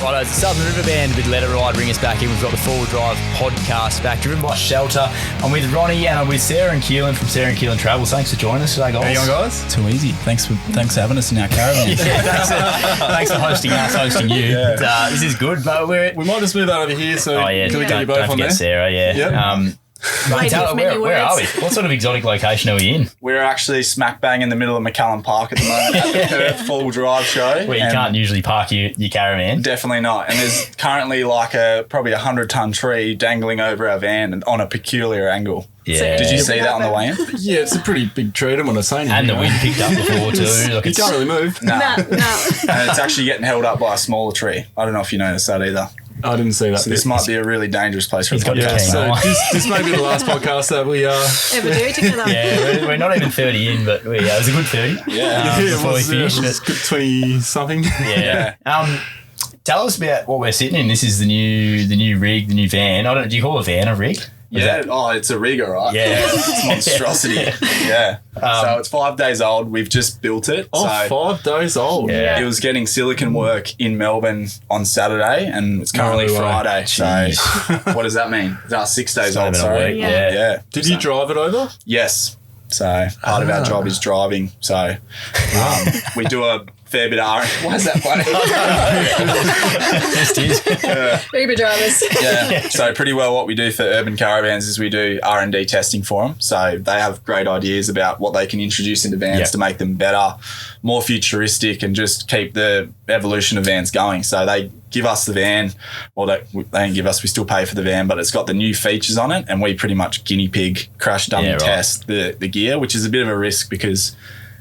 Right, it's the Southern River Band with Let It Ride bring us back in. We've got the Four Wheel Drive podcast back, driven by Shelter. I'm with Ronny and I'm with Sarah and Keelan from Sarah and Keelan Travels. Thanks for joining us today, guys. How you going, guys? Too easy. Thanks for having us in our caravan. Thanks for hosting us, hosting you. Yeah. This is good, but We might just move that over here, so can we get you both don't on there? forget Sarah, yeah. Yep. Where are we? What sort of exotic location are we in? We're actually smack bang in the middle of McCallum Park at the moment at the Perth Full Drive show. Where you can't usually park your caravan. Definitely not. And there's currently like probably a 100-ton tree dangling over our van and on a peculiar angle. Yeah. Did you see that on the way in? Yeah, it's a pretty big tree. I don't want to say anything. And the wind picked up before too. You can't really move. No. No. And it's actually getting held up by a smaller tree. I don't know if you noticed that either. I didn't see that. So this might be a really dangerous place for a got podcast. keen So this may be the last podcast that we Ever do together. Yeah, we're not even 30 in, but it was a good 30. Yeah. Before we finished. It was good 20-something. Yeah. Tell us about what we're sitting in. This is the new rig, the new van. Do you call a van a rig? It's a rigger, right? Yeah. It's monstrosity. Yeah. So it's 5 days old. We've just built it. Oh, so 5 days old. Yeah. it was getting silicon work in Melbourne on Saturday and it's currently No way. Friday. So what does that mean? It's 6 days old, been a sorry. week, Yeah. Yeah. Did you drive it over? Yes. So part of our job is driving. So we do a fair bit of R. Why is that funny? Just is. Uber drivers. Yeah. So pretty well what we do for Urban Caravans is we do R&D testing for them. So they have great ideas about what they can introduce into vans to make them better, more futuristic and just keep the evolution of vans going. So they give us the van. Well, they don't give us, we still pay for the van, but it's got the new features on it and we pretty much guinea pig, crash dummy test the gear, which is a bit of a risk because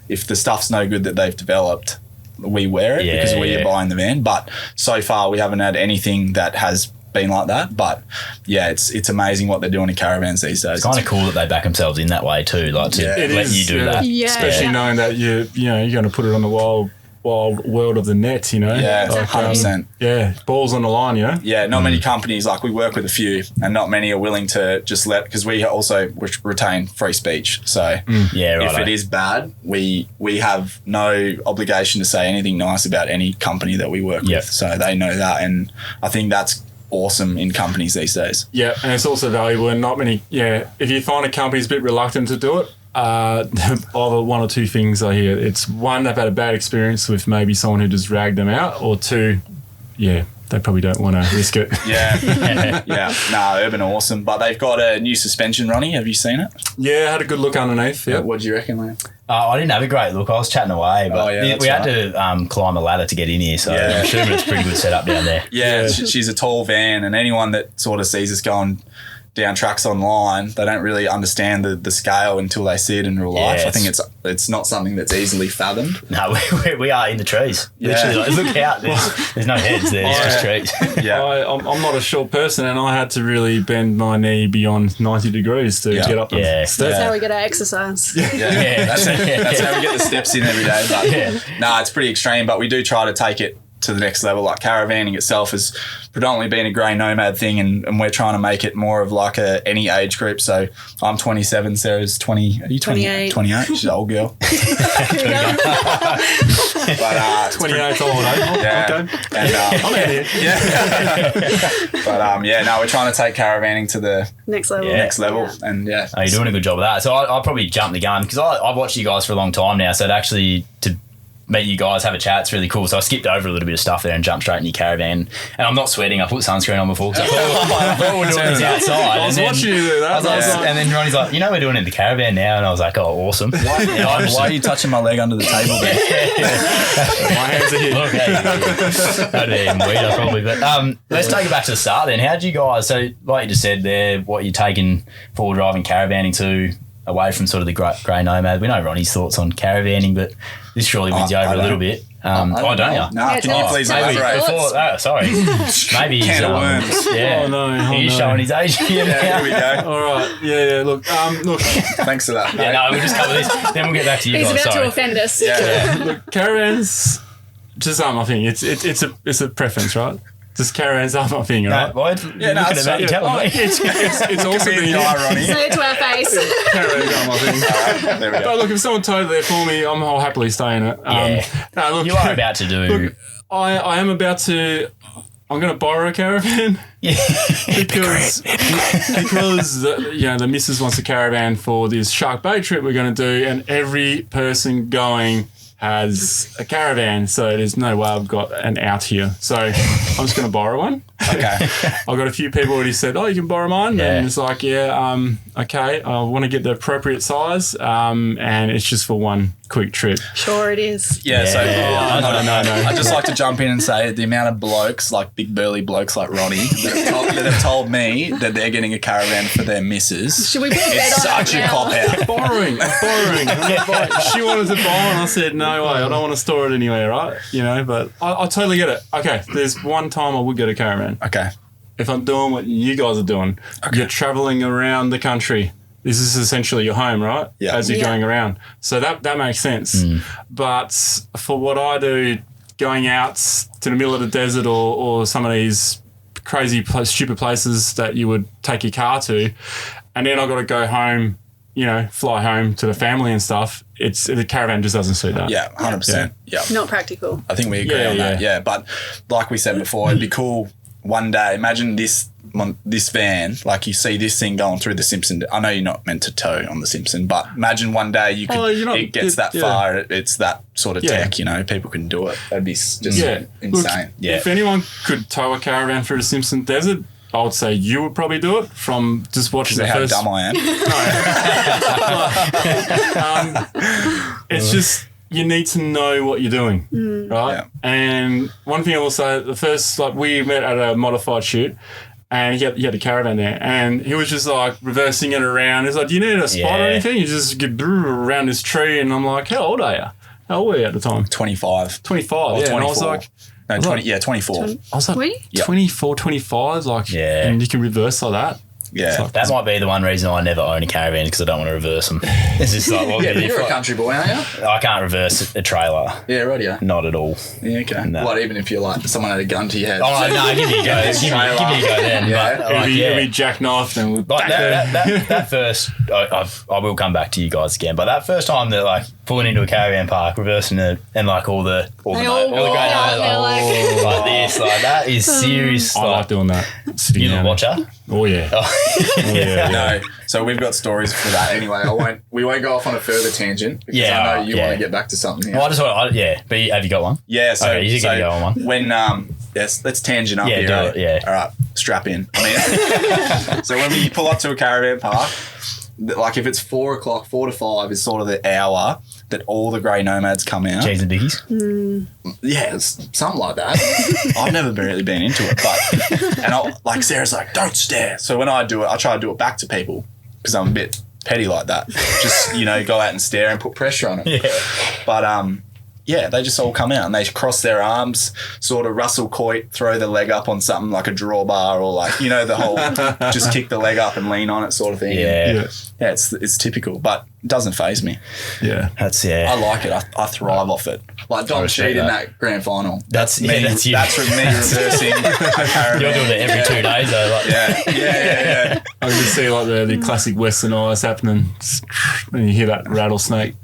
if the stuff's no good that they've developed, we wear it because we are buying the van. But so far we haven't had anything that has been like that. But yeah, it's amazing what they're doing in caravans these days. It's kind of cool that they back themselves in that way too, like to let you do that. Yeah. Especially knowing that you're going to put it on the wild world of the net, Yeah, Like, 100%. Yeah, balls on the line, Yeah, not many companies, like we work with a few and not many are willing to just because we also retain free speech. So if it is bad, we have no obligation to say anything nice about any company that we work with. So they know that and I think that's awesome in companies these days. Yeah, and it's also valuable and not many, if you find a company's a bit reluctant to do it, either one or two things I hear. It's one, they've had a bad experience with maybe someone who just dragged them out, or two, they probably don't want to risk it. Urban are awesome, but they've got a new suspension, Ronny. Have you seen it? Yeah, I had a good look underneath. Yeah. What do you reckon, Liam? I didn't have a great look. I was chatting away, but we had to climb a ladder to get in here, so I'm assuming it's a pretty good setup down there. Yeah, she's a tall van, and anyone that sort of sees us going down tracks online, they don't really understand the scale until they see it in real life. I think it's not something that's easily fathomed. No, we are in the trees. Literally, look out. There's no heads there. It's just trees. I'm not a short person, and I had to really bend my knee beyond 90 degrees to get up the steps. That's how we get our exercise. That's how we get the steps in every day. But it's pretty extreme, but we do try to take it to the next level. Like caravanning itself has predominantly been a grey nomad thing and we're trying to make it more of like any age group. So I'm 27, Sarah's 20. Are you 28? 28. She's an old girl. But 28's old, eh? Yeah. Okay. And, I'm out here. But we're trying to take caravanning to the Next level. And you're doing a good job of that. So I'll probably jump the gun because I've watched you guys for a long time now, so to meet you guys, have a chat, it's really cool. So I skipped over a little bit of stuff there and jumped straight in your caravan. And I'm not sweating. I put sunscreen on before because I thought we were doing this outside. I was watching you do that. And then Ronnie's like, we're doing it in the caravan now. And I was like, oh, awesome. Why are you touching my leg under the table there? My hands are here. Look, that'd be even weirder probably. But let's take it back to the start then. How did you guys, so like you just said there, what you're taking forward driving caravanning to away from sort of the grey nomad? We know Ronnie's thoughts on caravanning, but this surely wins you over a little bit. Don't you? No, can you please elaborate? Sorry. Maybe he's... Can of worms. Yeah. He's showing his age here now. Here we go. All right. Yeah. Look. Thanks for that. We'll just cover this. Then we'll get back to you He's guys. about Sorry. to offend us. Look, caravans just aren't my thing. It's a preference, right? Just caravans aren't my thing, right? It's also the irony. Say it to our face. Caravans aren't my thing. There we go. But look, if someone towed there for me, I'll happily stay in it. You are about to do... Look, I am about to... I'm going to borrow a caravan. Yeah. because the missus wants a caravan for this Shark Bay trip we're going to do, and every person going has a caravan, so there's no way I've got an out here. So I'm just going to borrow one. Okay. I've got a few people already said, "Oh, you can borrow mine," and it's like, okay. I want to get the appropriate size, and it's just for one quick trip. Sure it is. Yeah, so No. I'd just like to jump in and say the amount of blokes, like big burly blokes like Ronnie, that have told me that they're getting a caravan for their missus. Should we put a bet It's on such it a now? cop out. Borrowing. She wanted to borrow, and I said, "No way, I don't want to store it anywhere, right?" But I totally get it. Okay, there's one time I would get a caravan. Okay. If I'm doing what you guys are doing, you're traveling around the country. This is essentially your home, right? Yeah. As you're going around. So that makes sense. But for what I do, going out to the middle of the desert or some of these crazy, stupid places that you would take your car to, and then I've got to go home, fly home to the family and stuff, the caravan just doesn't suit that. Yeah, 100%. Yeah. Not practical. I think we agree on that. Yeah, but like we said before, it'd be cool one day. Imagine this van, like you see this thing going through the Simpson. I know you're not meant to tow on the Simpson, but imagine one day you could. It gets that far. It's that sort of tech. People can do it. That'd be just insane. Look, if anyone could tow a caravan through the Simpson Desert, I would say you would probably do it from just watching the first. How dumb I am. It's just. You need to know what you're doing, right? Yeah. And one thing I will say, the first, we met at a modified shoot, and he had a caravan there, and he was just like reversing it around. He's like, "Do you need a spot or anything?" You just get around this tree, and I'm like, "How old are you? How old were you at the time?" 25. 25, Or yeah. 24. And I was like, No, 24. I was like, Were you? 24, 25, and you can reverse like that. Yeah. That might be the one reason I never own a caravan, because I don't want to reverse them. It's just like, Yeah, but you're a country boy, aren't you? I can't reverse a trailer. Yeah, right, yeah. Not at all. Yeah, okay. No. What, even if you're like, someone had a gun to your head? Oh, no, give me a go. give me a go then. Yeah. But, It'll be jackknifed and we'll Like that first, I will come back to you guys again, but that first time that pulling into a caravan park, reversing it, and all the They all great walk out, they're like this, that is serious. I like doing that. You the watcher? Oh, yeah. No. So we've got stories for that. Anyway, we won't go off on a further tangent because I know you want to get back to something here. Well, I just want but have you got one? Yeah, so, okay, you're going to go on one. When let's tangent up here. Do it, yeah. All right, strap in. So when we pull up to a caravan park, if it's 4 o'clock, 4 to 5 is sort of the hour that all the grey nomads come out. Cheese and Dickies? Yeah, it's something like that. I've never really been into it, and Sarah's like, "Don't stare." So when I do it, I try to do it back to people because I'm a bit petty like that. Just go out and stare and put pressure on it. Yeah. But they just all come out and they cross their arms, sort of Russell Coit, throw the leg up on something like a drawbar or the whole just kick the leg up and lean on it sort of thing. Yeah. Yeah, it's typical, but it doesn't faze me. Yeah. That's, I like it. I thrive off it. Like Dom Sheed in that grand final. That's me. That's you. That's with me reversing a caravan. You're doing it every 2 days though. Yeah. I can just see the classic Western eyes happening and you hear that rattlesnake.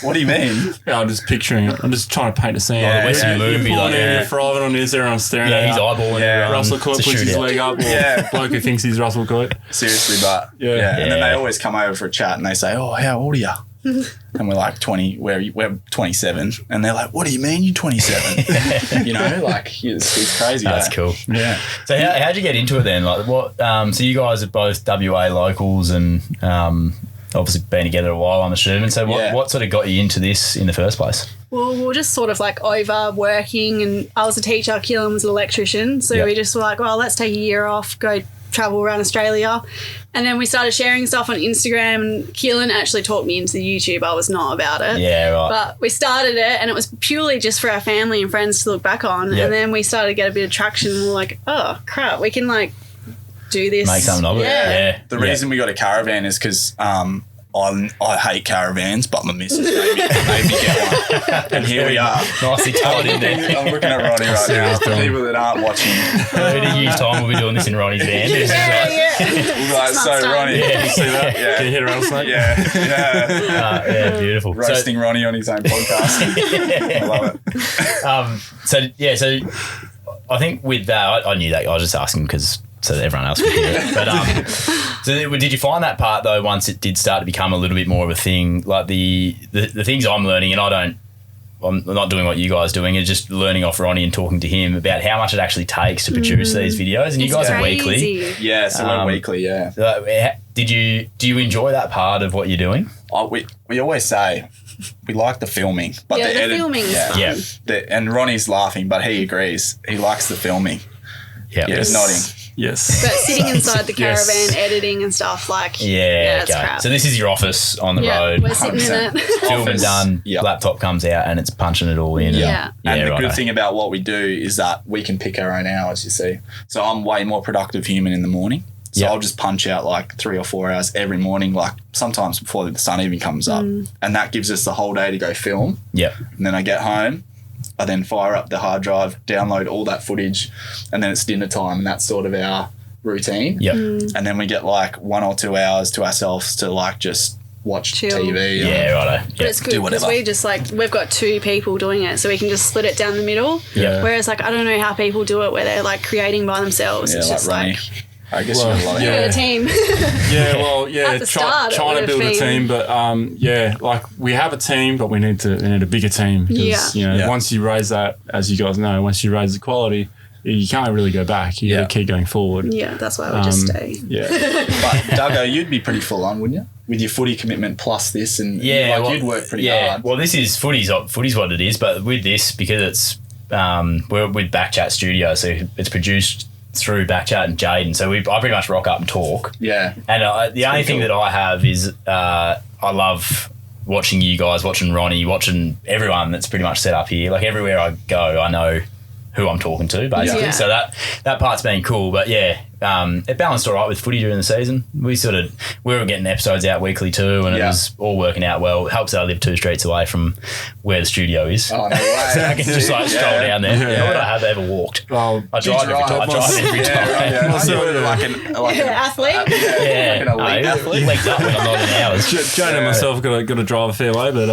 What do you mean? Yeah, I'm just picturing it. I'm just trying to paint a scene. the Western movie, You're pulling in, you're thriving on this, everyone's staring at he's you. eyeballing everyone. Russell Coit It's a puts his shootout. leg up, or bloke who thinks he's Russell Coit. Seriously, but And then they always come over for a chat and they say, "Oh, how old are you?" And we're like 20. We're 27, and they're like, "What do you mean you're 27?" It's crazy. That's cool. Yeah. So how'd you get into it then? What? So you guys are both WA locals and obviously been together a while, I'm assuming. So what sort of got you into this in the first place? Well, we were just sort of overworking, and I was a teacher, Keelan was an electrician, so we just were like, well, let's take a year off, go travel around Australia. And then we started sharing stuff on Instagram, and Keelan actually talked me into the YouTube. I was not about it. Yeah, right. But we started it, and it was purely just for our family and friends to look back on. Yep. And then we started to get a bit of traction, and we were like, oh, crap, we can do this. Make something of it. Yeah. The reason we got a caravan is because I hate caravans, but my missus made me get one. And here we are. Nicely tied in there. I'm looking at Ronnie right now. For people that aren't watching. In a year's time, we'll be doing this in Ronnie's van. Ronnie, Can you see that? Yeah. Can you hear a rattlesnake? Yeah. Beautiful. Roasting Ronnie on his own podcast. I love it. So I think with that, I knew that. I was just asking because so that everyone else could hear it. But so did you find that part though once it did start to become a little bit more of a thing? Like the things I'm learning, and I'm not doing what you guys are doing, is just learning off Ronny and talking to him about how much it actually takes to produce these videos. And you guys are weekly. Yeah, so we're weekly, yeah. Do you enjoy that part of what you're doing? We always say we like the filming, but the filming's fun. Yeah. And Ronnie's laughing, but he agrees. He likes the filming. Yeah. He's nodding. Yes. But sitting inside the caravan, Yes. editing and stuff, like, Yeah, it's okay. crap. So this is your office on the yeah, road. we're sitting in it. Film and done. Yep. Laptop comes out and it's punching it all in. Yeah. And the righto. good thing about what we do is that we can pick our own hours, you see. So I'm way more productive human in the morning. So Yep. I'll just punch out like 3 or 4 hours every morning, like sometimes before the sun even comes up. And that gives us the whole day to go film. Yep. And then I get home, I then fire up the hard drive, download all that footage, and then it's dinner time, and that's sort of our routine. Yep. And then we get like 1 or 2 hours to ourselves to like just watch Chill. TV. Yeah, righto. But it's good because we just we've got 2 people doing it, so we can just split it down the middle. Yeah. Whereas I don't know how people do it where they're like creating by themselves. Yeah, It's like just Ronny. I guess Well, you're a lot of yeah. a team. Yeah, At the start, it trying to would build have a been- team, but like we have a team, but we need a bigger team because Yeah. once you raise that, as you guys know, once you raise the quality, you can't really go back. You got to keep going forward. Yeah, that's why we just stay. Yeah, But Duggo, you'd be pretty full on, wouldn't you? With your footy commitment plus this, and you'd work pretty hard. Well, this is footy's what it is, but with this, because it's we're with BackChat Studios, so it's produced through BackChat and Jaden. So I pretty much rock up and talk. Yeah. And the only thing that I have is I love watching you guys, watching Ronny, watching everyone that's pretty much set up here. Like everywhere I go, I know who I'm talking to, basically. Yeah. So that part's been cool. But yeah, it balanced all right with footy during the season. We were getting episodes out weekly too, and it was all working out well. It helps that I live 2 streets away from where the studio is. Oh, no way. So I can just stroll down there. Not that I have ever walked. well, I drive every time. Yeah. So like an Athlete. Yeah, Like an elite athlete. legs up when I'm not in hours. Jane and myself got to drive a fair way, but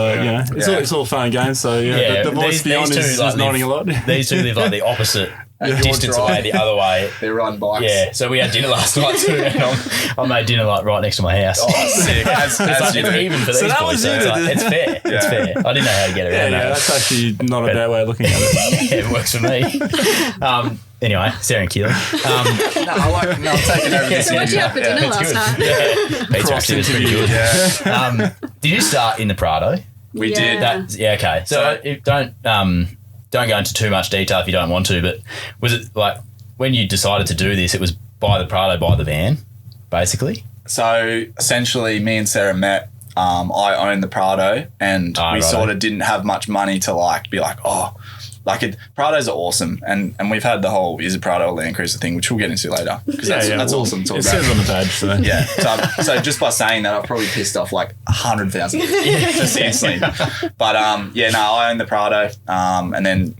it's all fun and games. So the voice beyond is nodding a lot. These 2 live like the opposite distance drive. away, the other way. They run bikes. Yeah, so we had dinner last night too, and I made dinner like right next to my house. Oh, sick. As you It's do. even for these that boys, was so it's fair. It's fair. I didn't know how to get around that. That's actually not a bad way of looking at it. Yeah, it works for me. Anyway, Sarah and Keelan. I'm taking over this. So what'd you have for dinner last night? Yeah. Pizza actually was pretty good. Yeah. Did you start in the Prado? We did. Okay. So don't go into too much detail if you don't want to, but was it like when you decided to do this, it was by the Prado, by the van, basically? So essentially, me and Sarah met. I owned the Prado, and we sort of didn't have much money to be like, Prados are awesome, and we've had the whole is a Prado or Land Cruiser thing, which we'll get into later because that's awesome to talk It about. says on the badge, so Yeah. So just by saying that, I've probably pissed off like 100,000 just instantly. But I own the Prado, and then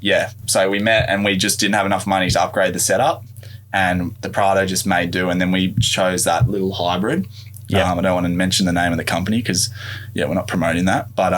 so we met and we just didn't have enough money to upgrade the setup, and the Prado just made do, and then we chose that little hybrid. Yeah. I don't want to mention the name of the company because we're not promoting that, but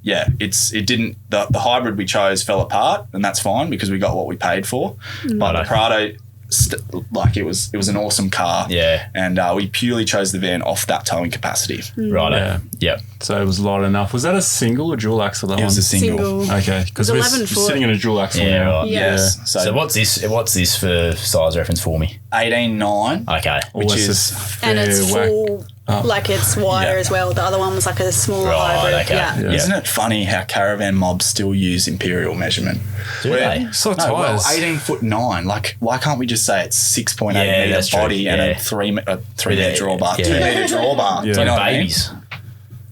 the hybrid we chose fell apart, and that's fine because we got what we paid for. But the Prado, it was an awesome car. Yeah. And we purely chose the van off that towing capacity. Right. Yeah. Yep. So it was light enough. Was that a single or dual axle? That It was a single. Okay, because we're 11 foot. sitting in a dual axle Yeah, now. right. Yeah. Yes. So what's this for size reference for me? 18.9. Okay. Which That's is a And fair it's whack. full, it's wider as well. The other one was like a smaller Right, hybrid. okay. Yeah. Yeah. Isn't it funny how caravan mobs still use imperial measurement? Do they? So No, well, tires. 18'9". Like, why can't we just say it's 6.8 Yeah, meter that's true. body and Yeah. a 3 meter drawbar, Yeah. 2 meter drawbar? Yeah. Do you know what I mean? Babies.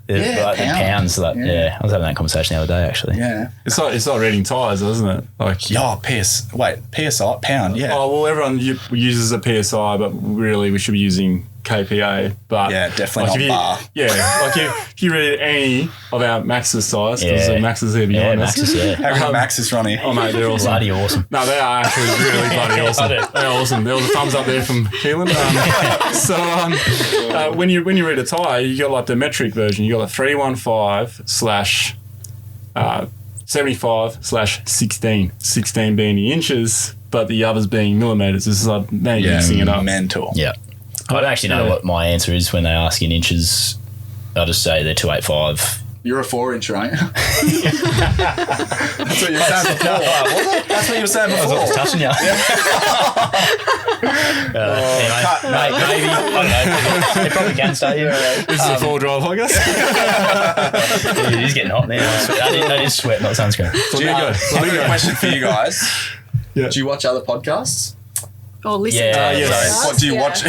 Yeah, Like the pounds. I was having that conversation the other day actually. Yeah. It's like reading tires, isn't it? Like, PSI, pound, yeah. oh well, everyone uses a PSI, but really we should be using KPA. But Yeah, definitely if not bar. Yeah, like if you read any of our maxxis tires, because Yeah. Maxxis here Yeah, behind us. Maxxis, yeah. How good Maxxis, Ronny? Oh mate, they're awesome. Bloody awesome. No, they are actually really bloody awesome. They're awesome. There was a thumbs up there from Keelan. When you read a tyre, you got like the metric version. You got a 315/75/16. 16 being the inches, but the others being millimetres. This is like mixing it up. Mental. Yeah. I don't actually know what my answer is when they ask in inches. I'll just say they're 285. You're a 4-incher, aren't you? That's what you were saying before. That's what you were saying before. I was touching you. Anyway, maybe. I don't know. It probably can stay here. This is a 4-drive podcast. It is getting hot now. That is sweat, not sunscreen. I've got a question for you guys. Yeah. Do you watch other podcasts? Or listen Yeah, to yes. What do you watch?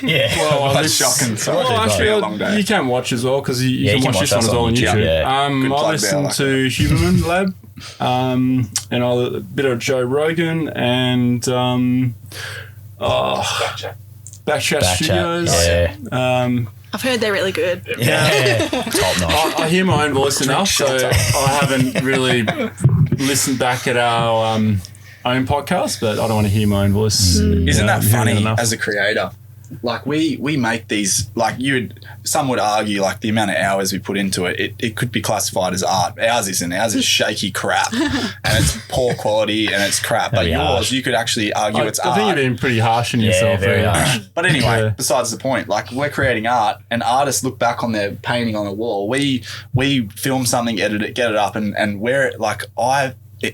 Yeah. Well, That's shocking. So well, actually, a long day. you can watch as well because you can watch this one us as well on YouTube. Yeah. Good I plug listen there, to Huberman Lab, and a bit of Joe Rogan and BackChat Studios. Yeah. I've heard they're really good. Yeah. Top notch. I hear my own voice enough, so I haven't really listened back at our own podcast, but I don't want to hear my own voice. Isn't that funny enough. as a creator? Like we make these, like some would argue like the amount of hours we put into it could be classified as art. Ours isn't. Ours is shaky crap and it's poor quality and it's crap. But Very yours, harsh. you could actually argue it's I art. think you're being pretty harsh on yourself. very there. harsh. But anyway, Yeah. besides the point, like we're creating art and artists look back on their painting on the wall. We film something, edit it, get it up and wear it. Like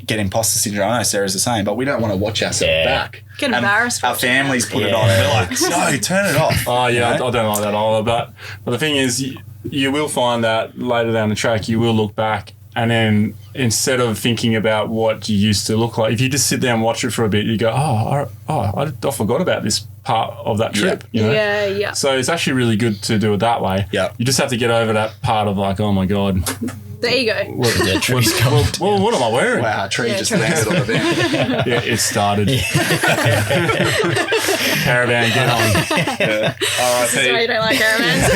get imposter syndrome. I know Sarah's the same, but we don't want to watch ourselves back. Get And embarrassed Our watching families put it on. Yeah. We're like, no, turn it off. Oh, yeah, You know? I don't like that either. But the thing is, you will find that later down the track, you will look back and then instead of thinking about what you used to look like, if you just sit there and watch it for a bit, you go, I forgot about this part of that trip. You know? Yeah. So it's actually really good to do it that way. Yeah. You just have to get over that part of like, oh my God. There you go. Yeah, trees coming. Well, what am I wearing? Wow, a tree Yeah, just true. landed on the van. Yeah, it started. Caravan, get on. Sorry, you don't like caravans.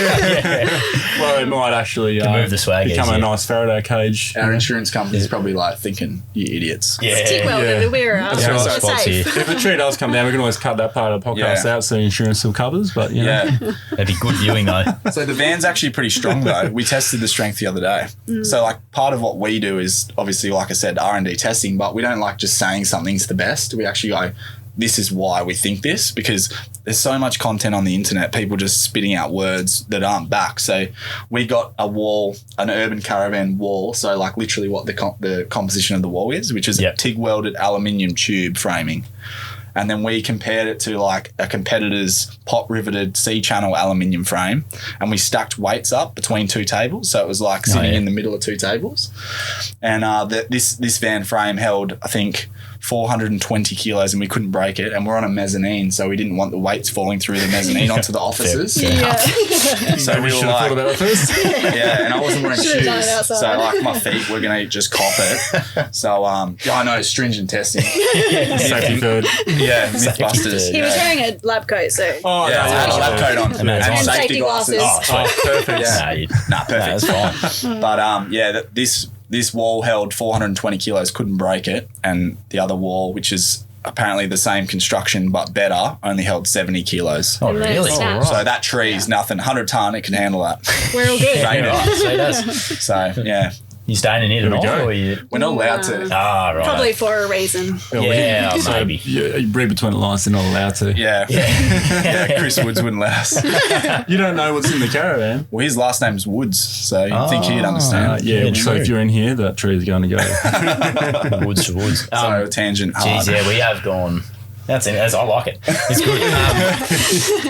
Well, it might actually move the swag become a easier. nice Faraday cage. Our insurance company's probably like thinking, you idiots. Stick well yeah. with we're That's we're right. Spots safe. here. If the tree does come down, we can always cut that part of the podcast Yeah. out so the insurance still covers. But you know. Yeah. That'd be good viewing though. So the van's actually pretty strong though. We tested the strength the other day. So like part of what we do is obviously, like I said, R&D testing, but we don't like just saying something's the best. We actually go, this is why we think this, because there's so much content on the internet, people just spitting out words that aren't back. So we got a wall, an urban caravan wall. So like literally what the composition of the wall is, which is TIG welded aluminium tube framing. And then we compared it to like a competitor's pot riveted C-channel aluminium frame, and we stacked weights up between two tables. So it was like sitting in the middle of two tables. And this van frame held, I think, 420 kilos, and we couldn't break it. And we're on a mezzanine, so we didn't want the weights falling through the mezzanine onto the offices. Yeah. So we were should have thought about like, it first. yeah, and I wasn't wearing Should've done it shoes, outside. so like my feet were gonna just cop it. So yeah, I know, stringent testing. Safety third. Yeah, Mythbusters. He was wearing a lab coat, so Oh, Yeah, I had a lab coat on And and safety safety glasses. glasses. Oh, perfect. Yeah. Perfect. That's fine. But this wall held 420 kilos, couldn't break it, and the other wall, which is apparently the same construction but better, only held 70 kilos. Oh, And then really? snap. So that tree's nothing. 100 ton, it can handle that. We're all good. Right. Right, so it does. So yeah, You staying in here There we tonight, go. or you? we're not allowed to. Ah, right. Probably for a reason. Yeah, So, maybe. you read between the lines, they're not allowed to. Yeah. Yeah, Chris Woods wouldn't let us. You don't know what's in the caravan. Well, his last name's Woods, so you'd think he'd understand. Yeah, Yeah, so true. if you're in here, that tree's going to go. Woods to woods. So tangent hard. Geez, yeah, we have gone. That's it. I like it. It's good.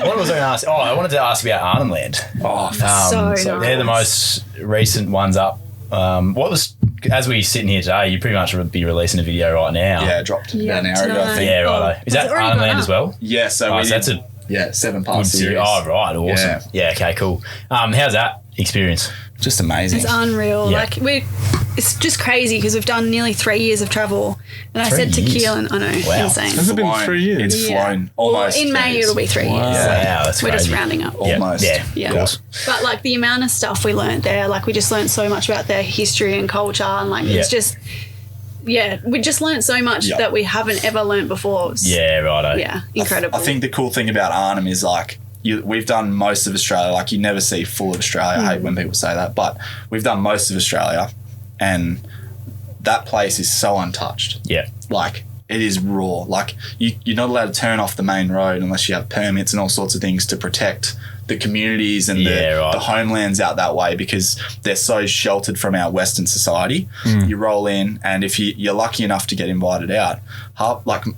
What was I going to ask? Oh, I wanted to ask about Arnhem Land. Oh, So They're the nice. most recent ones up. What was, as we sitting here today, you pretty much would be releasing a video right now. yeah, dropped Yeah, about an hour ago, I tonight. think. Yeah, right. Is Has that it already Arnhem gone Land up? as well? Yeah, so Oh, we so that's a 7-part good series. series. Oh, right. Awesome. Yeah. Yeah, okay, cool. How's that experience? Just amazing. It's unreal. Yeah. Like it's just crazy because we've done nearly 3 years of travel. And I 3 said to years? Keelan, I know, Wow. insane. Has it been Flown. 3 years? It's Yeah. flown almost. Well, in 3 May years. it'll be 3 years. Wow. So Wow, that's we're just crazy. rounding up. Yeah. Almost. Yeah, Yeah. of course. But like the amount of stuff we learnt there, like we just learnt so much about their history and culture, and like it's Yeah. just, yeah, we just learnt so much Yeah. that we haven't ever learnt before. It's- Yeah, righto. yeah, incredible. I think the cool thing about Arnhem is like we've done most of Australia. Like you never see full of Australia. I hate when people say that, but we've done most of Australia, and that place is so untouched. Yeah. Like it is raw. Like you're not allowed to turn off the main road unless you have permits and all sorts of things to protect the communities and the homelands out that way, because they're so sheltered from our Western society. You roll in, and if you're lucky enough to get invited out,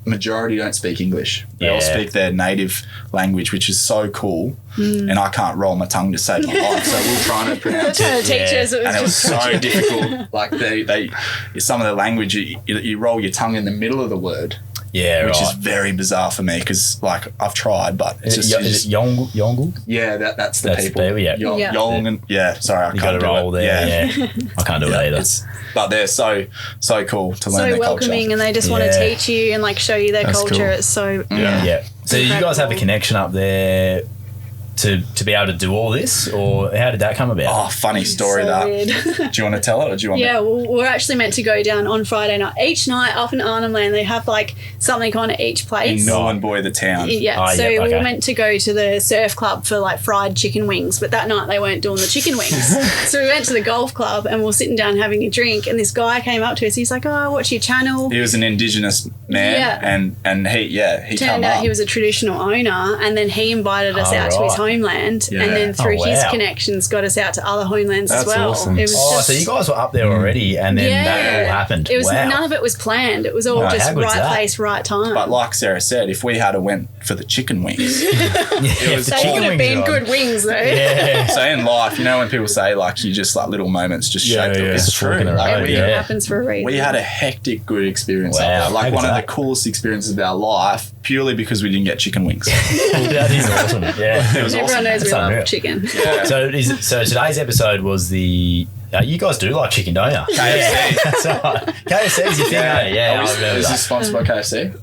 majority don't speak English. They all speak their native language, which is so cool. And I can't roll my tongue to save my life, so we're trying to pronounce it. And it was so difficult. Like they some of the language, you roll your tongue in the middle of the word. Yeah, which is very bizarre for me, because like I've tried, but it's just is it Yongle? Yeah, that's the people. Yong and sorry, I can't do roll it. There. Yeah. I can't do it either. But they're so cool to learn their culture. So welcoming, and they just want to teach you and like show you their culture. Cool. It's so So you guys have a connection up there to be able to do all this, or how did that come about? Oh, funny story weird. Do you want to tell it, or do you want me? Well, we're actually meant to go down on Friday night. Each night up in Arnhem Land, they have like something on at each place. In Norman Boy, the town. Yeah, we were meant to go to the surf club for like fried chicken wings, but that night they weren't doing the chicken wings. So we went to the golf club and we were sitting down having a drink, and this guy came up to us. He's like, "Oh, I watch your channel." He was an Indigenous man, and he turned out he was a traditional owner, and then he invited us out to his homeland. And then through his connections got us out to other homelands as well. Awesome. It was so you guys were up there already, and then that all happened. It was none of it was planned. It was all just right place, right time. But like Sarah said, if we had went for the chicken wings, it was they could have been good wings though. Yeah. So in life, when people say like you just like little moments just shape the it's true. Everything happens for a reason. We had a hectic good experience up there. Like one of the coolest experiences of our life, purely because we didn't get chicken wings. That is awesome. Yeah. It was Everyone knows we love unreal. Chicken. Yeah. So today's episode was the. You guys do like chicken, don't you? KFC. That's right. KFC's your thing, eh? Yeah, I remember Is that. this sponsored by KFC?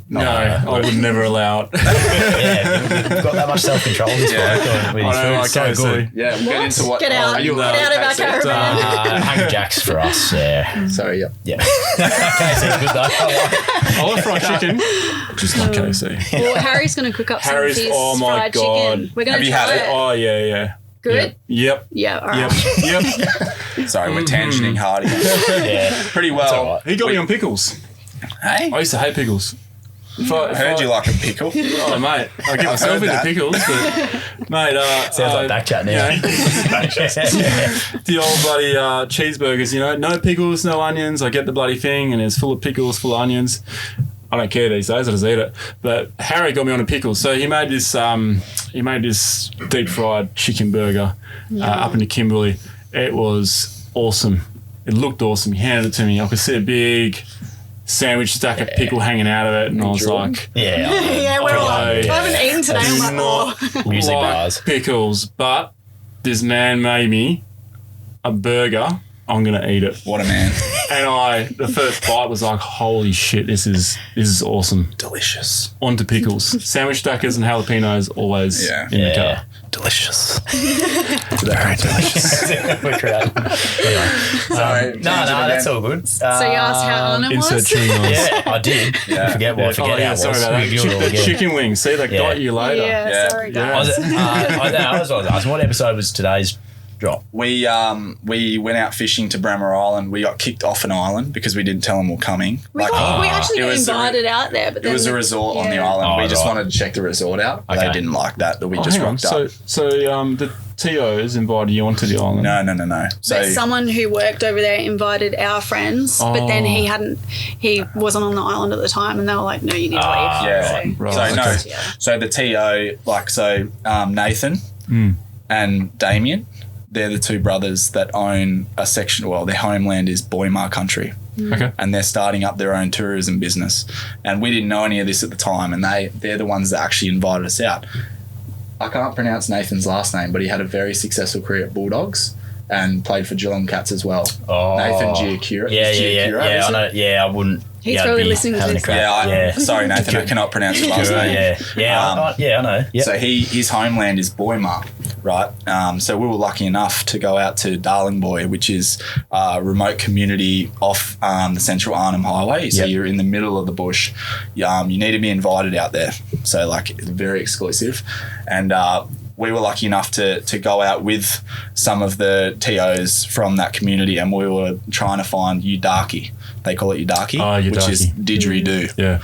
No, I would never allow it. You've got that much self-control this bloke. I don't like KFC. Good. Yeah, we'll get into what... Get out of our caravan. Hungry Jacks for us, yeah. Sorry, Yeah. KFC's good though. I like fried chicken. Just like KFC. Well, Harry's going to cook up some of his fried chicken. We're going to try it. Oh, yeah. Good? Yep. Yeah, all right. Yep. Sorry, we're tangenting hard again. Yeah. Pretty well. Right. He got me on pickles. Hey? I used to hate pickles. I heard you like a pickle. Oh, mate. I get myself into pickles, but, mate... Sounds like BackChat now. The old bloody cheeseburgers, no pickles, no onions. I get the bloody thing, and it's full of pickles, full of onions. I don't care these days. I just eat it. But Harry got me on a pickle. So he made this deep fried chicken burger up in the Kimberley. It was awesome. It looked awesome. He handed it to me. I could see a big sandwich stack of pickle hanging out of it, and I was like, yeah, we're all I haven't eaten today. I'm like, music bars. Pickles, but this man made me a burger. I'm gonna eat it. What a man. And the first bite was like, holy shit, this is awesome. Delicious. On to pickles. Sandwich stackers and jalapenos always in the car. Delicious. Very delicious. We're crowding. Anyway. Sorry. No, that's all good. so you asked how Anna was? Insert chewing noise. Yeah, I did. Yeah. Forget how it was. Sorry about that. We do it all again. Chicken wings. See, they got you later. Yeah, sorry guys. I was asking, what episode was today's drop? We went out fishing to Bremer Island. We got kicked off an island because we didn't tell them we're coming. We actually got invited out there, but it was a resort on the island. We just wanted to check the resort out. They didn't like that we just rocked up. So the TOs invited you onto the island? No. So but someone who worked over there invited our friends, but then he wasn't on the island at the time, and they were like, "No, you need to leave." Yeah, right. So the TO, Nathan and Damien. They're the two brothers that own a section. Well, their homeland is Boimar country. Okay. And they're starting up their own tourism business. And we didn't know any of this at the time, and they're the ones that actually invited us out. I can't pronounce Nathan's last name, but he had a very successful career at Bulldogs and played for Geelong Cats as well. Oh. Nathan Giacura. Yeah, I know. Yeah, I wouldn't. He's probably listening to this. Sorry, Nathan, I cannot pronounce your last name. I know. Yep. So his homeland is Boimar, right? So we were lucky enough to go out to Darling Boy, which is a remote community off the Central Arnhem Highway. So you're in the middle of the bush. You need to be invited out there. So like very exclusive. And we were lucky enough to go out with some of the TOs from that community, and we were trying to find Udaki. They call it Udaki, which is didgeridoo. Yeah.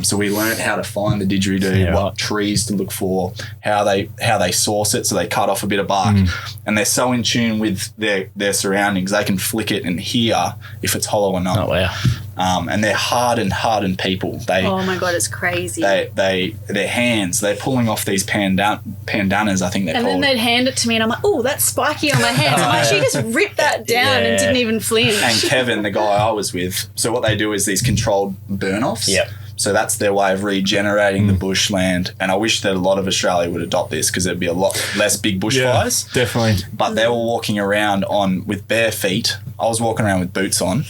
So we learned how to find the didgeridoo, what trees to look for, how they source it. So they cut off a bit of bark, and they're so in tune with their surroundings, they can flick it and hear if it's hollow or not. Oh wow! And they're hardened people. Oh my God, it's crazy. Their hands, they're pulling off these pandanas, I think they're called. And then they'd hand it to me and I'm like, oh, that's spiky on my hands. I'm like, she just ripped that down and didn't even flinch. And Kevin, the guy I was with, so what they do is these controlled burn-offs. Yep. So that's their way of regenerating the bushland. And I wish that a lot of Australia would adopt this, because there'd be a lot less big bushfires. Yeah, definitely. But they were walking around with bare feet. I was walking around with boots on,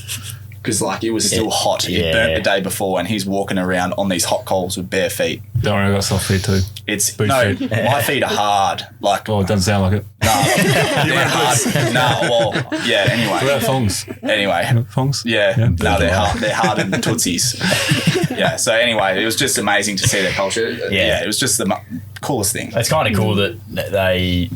because like it was still hot. It burnt the day before, and he's walking around on these hot coals with bare feet. Don't worry, I got soft feet too. Feet. My feet are hard. Like, oh, it doesn't sound like it. No, they're hard. No, well, yeah. Anyway, what about thongs? Anyway, thongs. Yeah, no, they're hard. They're hardened tootsies. Yeah. So anyway, it was just amazing to see their culture. Yeah, it was just the coolest thing. It's kind of cool that they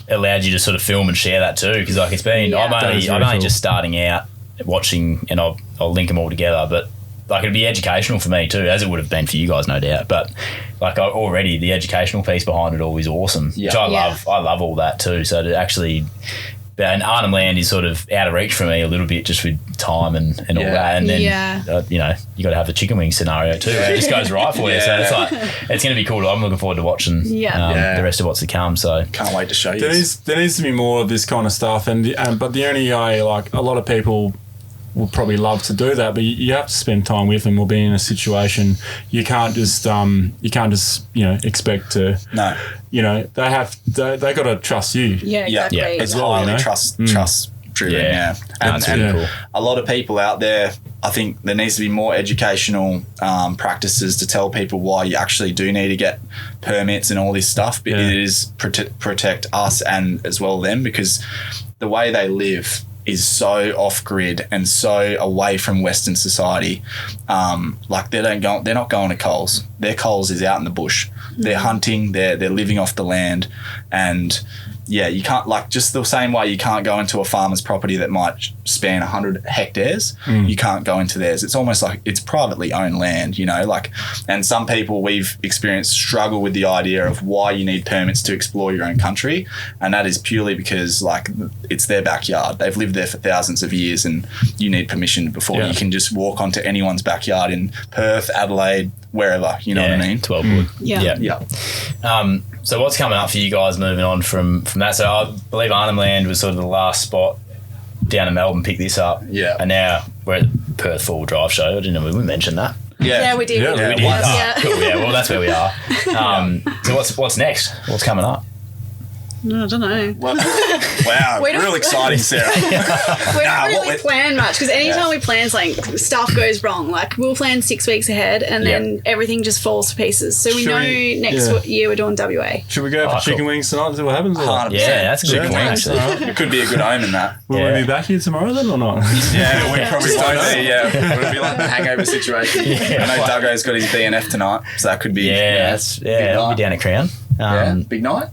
allowed you to sort of film and share that too, because like it's been I'm only just starting out watching, and I'll link them all together, but like it'd be educational for me too, as it would have been for you guys, no doubt. But like already the educational piece behind it all is awesome, which I love. I love all that too. So to actually, and Arnhem Land is sort of out of reach for me a little bit, just with time and all that. And then you know, you got to have the chicken wing scenario too. It just goes right for you. So it's like it's going to be cool. I'm looking forward to watching the rest of what's to come. So can't wait to show you. There needs to be more of this kind of stuff, but the only like a lot of people will probably love to do that, but you have to spend time with them or be in a situation. You can't just expect to. No. You know, they got to trust you. Yeah, exactly. Yeah. It's highly trust driven. Yeah. And cool. A lot of people out there, I think there needs to be more educational practices to tell people why you actually do need to get permits and all this stuff. But it is protect us and as well them, because the way they live is so off-grid and so away from Western society. Like they're not going to Coles. Their Coles is out in the bush. They're hunting. They're living off the land, and you can't, like, just the same way you can't go into a farmer's property that might span 100 hectares. You can't go into theirs. It's almost like it's privately owned land, you know, like, and some people we've experienced struggle with the idea of why you need permits to explore your own country. And that is purely because, like, it's their backyard. They've lived there for thousands of years, and you need permission before you can just walk onto anyone's backyard in Perth, Adelaide, wherever, you know what I mean? 12 wood. Yeah. So what's coming up for you guys moving on from that? So I believe Arnhem Land was sort of the last spot down in Melbourne, picked this up. Yeah. And now we're at the Perth Four-Wheel Drive Show. I didn't know we mentioned that. Yeah, we did. Yeah, we did. Yeah. Cool, yeah, well, that's where we are. So what's next? What's coming up? I don't know. Wow, real exciting, Sarah. We don't really plan much, because anytime we plan something, stuff goes wrong. Like, we'll plan 6 weeks ahead, and then everything just falls to pieces. So we know next year we're doing WA. Should we go for chicken wings tonight and see what happens? 100%. Yeah, that's a good point, actually. It could be a good omen, that. Will we be back here tomorrow then or not? Yeah, we probably won't be. Yeah, it'll be like a hangover situation. I know Duggo's got his BNF tonight, so that could be. I'll be down at Crown. Big night.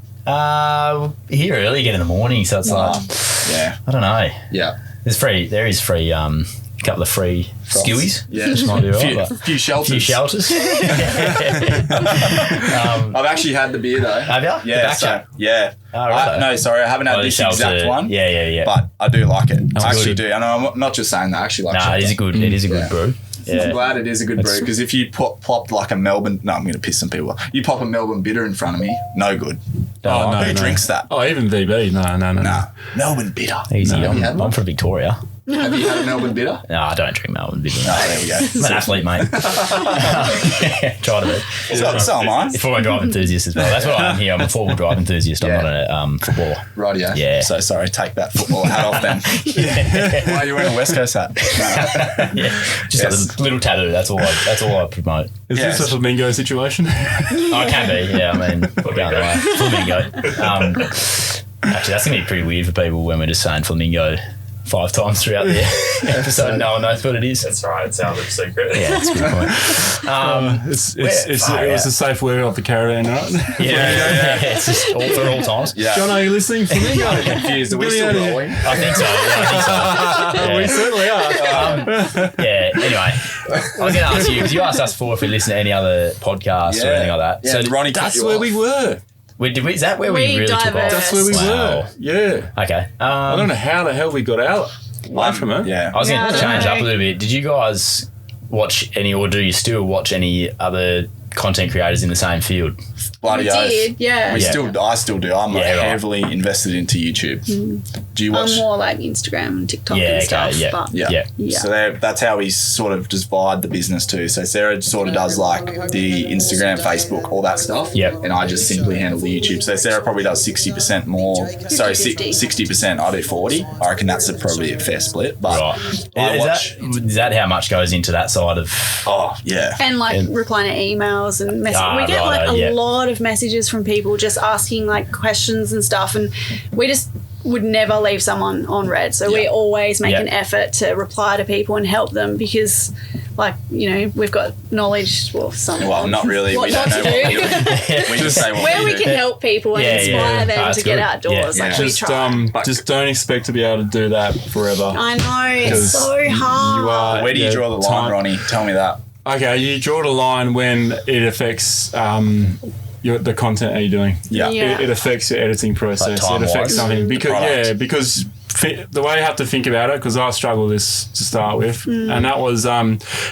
Here early again in the morning, so it's like, I don't know. Yeah, there is free, a couple of free skewies. Yeah, might be right, few shelters. I've actually had the beer though. Have you? Yeah, no, sorry, I haven't had this exact one. Yeah. But I do like it. I actually do, and I'm not just saying that. I actually like. It is a good. It is a good brew. Yeah. I'm glad it is a good brew, because if you plopped like a Melbourne... No, I'm going to piss some people off. You pop a Melbourne bitter in front of me, no good. Who drinks that? Oh, even VB? No. Nah, Melbourne bitter. Easy. I'm from Victoria. Have you had a Melbourne bitter? No, I don't drink Melbourne bitter. No, there we go. I'm an athlete, mate. Try to be. So am I. Four-wheel drive enthusiast as well. That's what I am here. I'm a four-wheel drive enthusiast. I'm not a footballer. Rightio. Yeah. So sorry, take that football hat off then. Why are you wearing a West Coast hat? No. Just a little tattoo. That's all I promote. Is this a flamingo situation? Oh, it can be. Yeah, I mean, put it the way. Flamingo. Actually, that's going to be pretty weird for people when we're just saying flamingo 5 times throughout the episode. No one knows what it is. That's right. It sounds like a secret. Yeah, that's a good point. It was a safe word of the caravan, right? Yeah. It's just all for all times. Yeah. John, are you listening for me? I'm confused. Are we still rolling? I think so. Yeah. We certainly are. Anyway, I was going to ask you, because you asked us before if we listen to any other podcasts or anything like that. Yeah, So Ronnie, That's where we were. is that where we We really took off? diverse. That's where we were. Yeah. Okay. I don't know how the hell we got out away from it. Yeah. I was going Yeah, to I change don't up a know. little bit. Did you guys watch any, or do you still watch any other content creators in the same field? Bloody We oath. did, yeah. I still do. I'm Yeah, right. heavily invested into YouTube. Do you watch? I'm more like Instagram and TikTok Yeah, and okay, stuff. yeah. But Yeah. Yeah. So that's how we sort of divide the business too. So Sarah sort of does like the Instagram, Facebook, all that stuff. Yep. And I just simply handle the YouTube. So Sarah probably does 60% more. Sorry, 50-50. 60%. I do 40. I reckon that's probably a fair split. But Right. I watch. Is that how much goes into that side of... Oh yeah. And like replying to emails and messages. We get like a lot of messages from people just asking like questions and stuff, and we just would never leave someone on red. So we always make an effort to reply to people and help them because, like, you know, we've got knowledge. Well, not really. What We don't not know to what do. we're doing. We just say what Where we do. can help people and inspire them That's to get good. outdoors. Yeah, Like yeah. we try. Just don't expect to be able to do that forever. I know, it's so hard. You are. Where do you draw the line, Ronnie? Tell me that. Okay, you draw the line when it affects the content are you doing. Yeah. It affects your editing process. Like It affects time-wise. something product. because the way you have to think about it, because I struggle with this to start with, and that was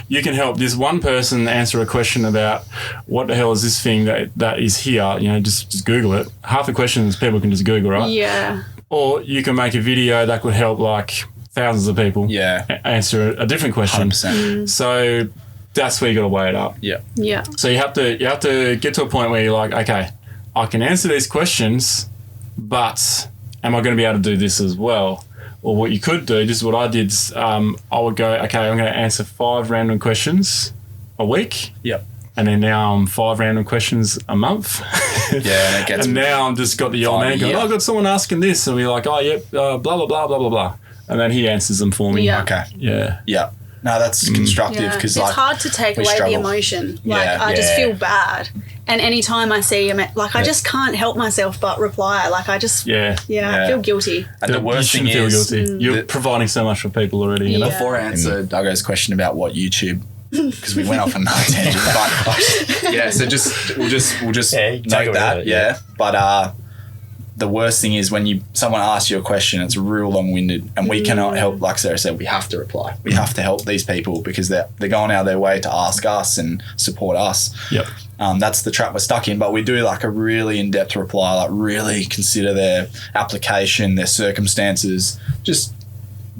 you can help this one person answer a question about what the hell is this thing that is here. You know, just Google it. Half the questions people can just Google, right? Yeah. Or you can make a video that could help like thousands of people. Yeah. Answer a different question. 100%. So that's where you got to weigh it up. Yeah. Yeah. So you have to get to a point where you're like, okay, I can answer these questions, but am I going to be able to do this as well? Or what you could do, just what I did, I would go, okay, I'm going to answer 5 random questions a week. Yep. And then now I'm 5 random questions a month. Yeah, and it gets. And now I'm just got the old man going, I've got someone asking this. And we're like, oh, yep, blah, blah, blah, blah, blah, blah. And then he answers them for me. Yeah. Okay. Yeah. Yeah. No, that's constructive Yeah. because It's like hard to take we away struggle. the emotion. Like Yeah. I just Yeah. feel bad, and anytime I see him, like I just can't help myself but reply. Like I just, Yeah. I feel guilty. And the worst you thing shouldn't is feel guilty. You're that- providing so much for people already. You know? Yeah. before I answer Duggo's question about what YouTube, because we went off on another tangent, but yeah, so we'll just Yeah, you can take note it that, with it, yeah. But the worst thing is when someone asks you a question, it's real long-winded, and we cannot help. Like Sarah said, we have to reply. We have to help these people because they're going out of their way to ask us and support us. Yep. That's the trap we're stuck in. But we do like a really in-depth reply, like really consider their application, their circumstances, just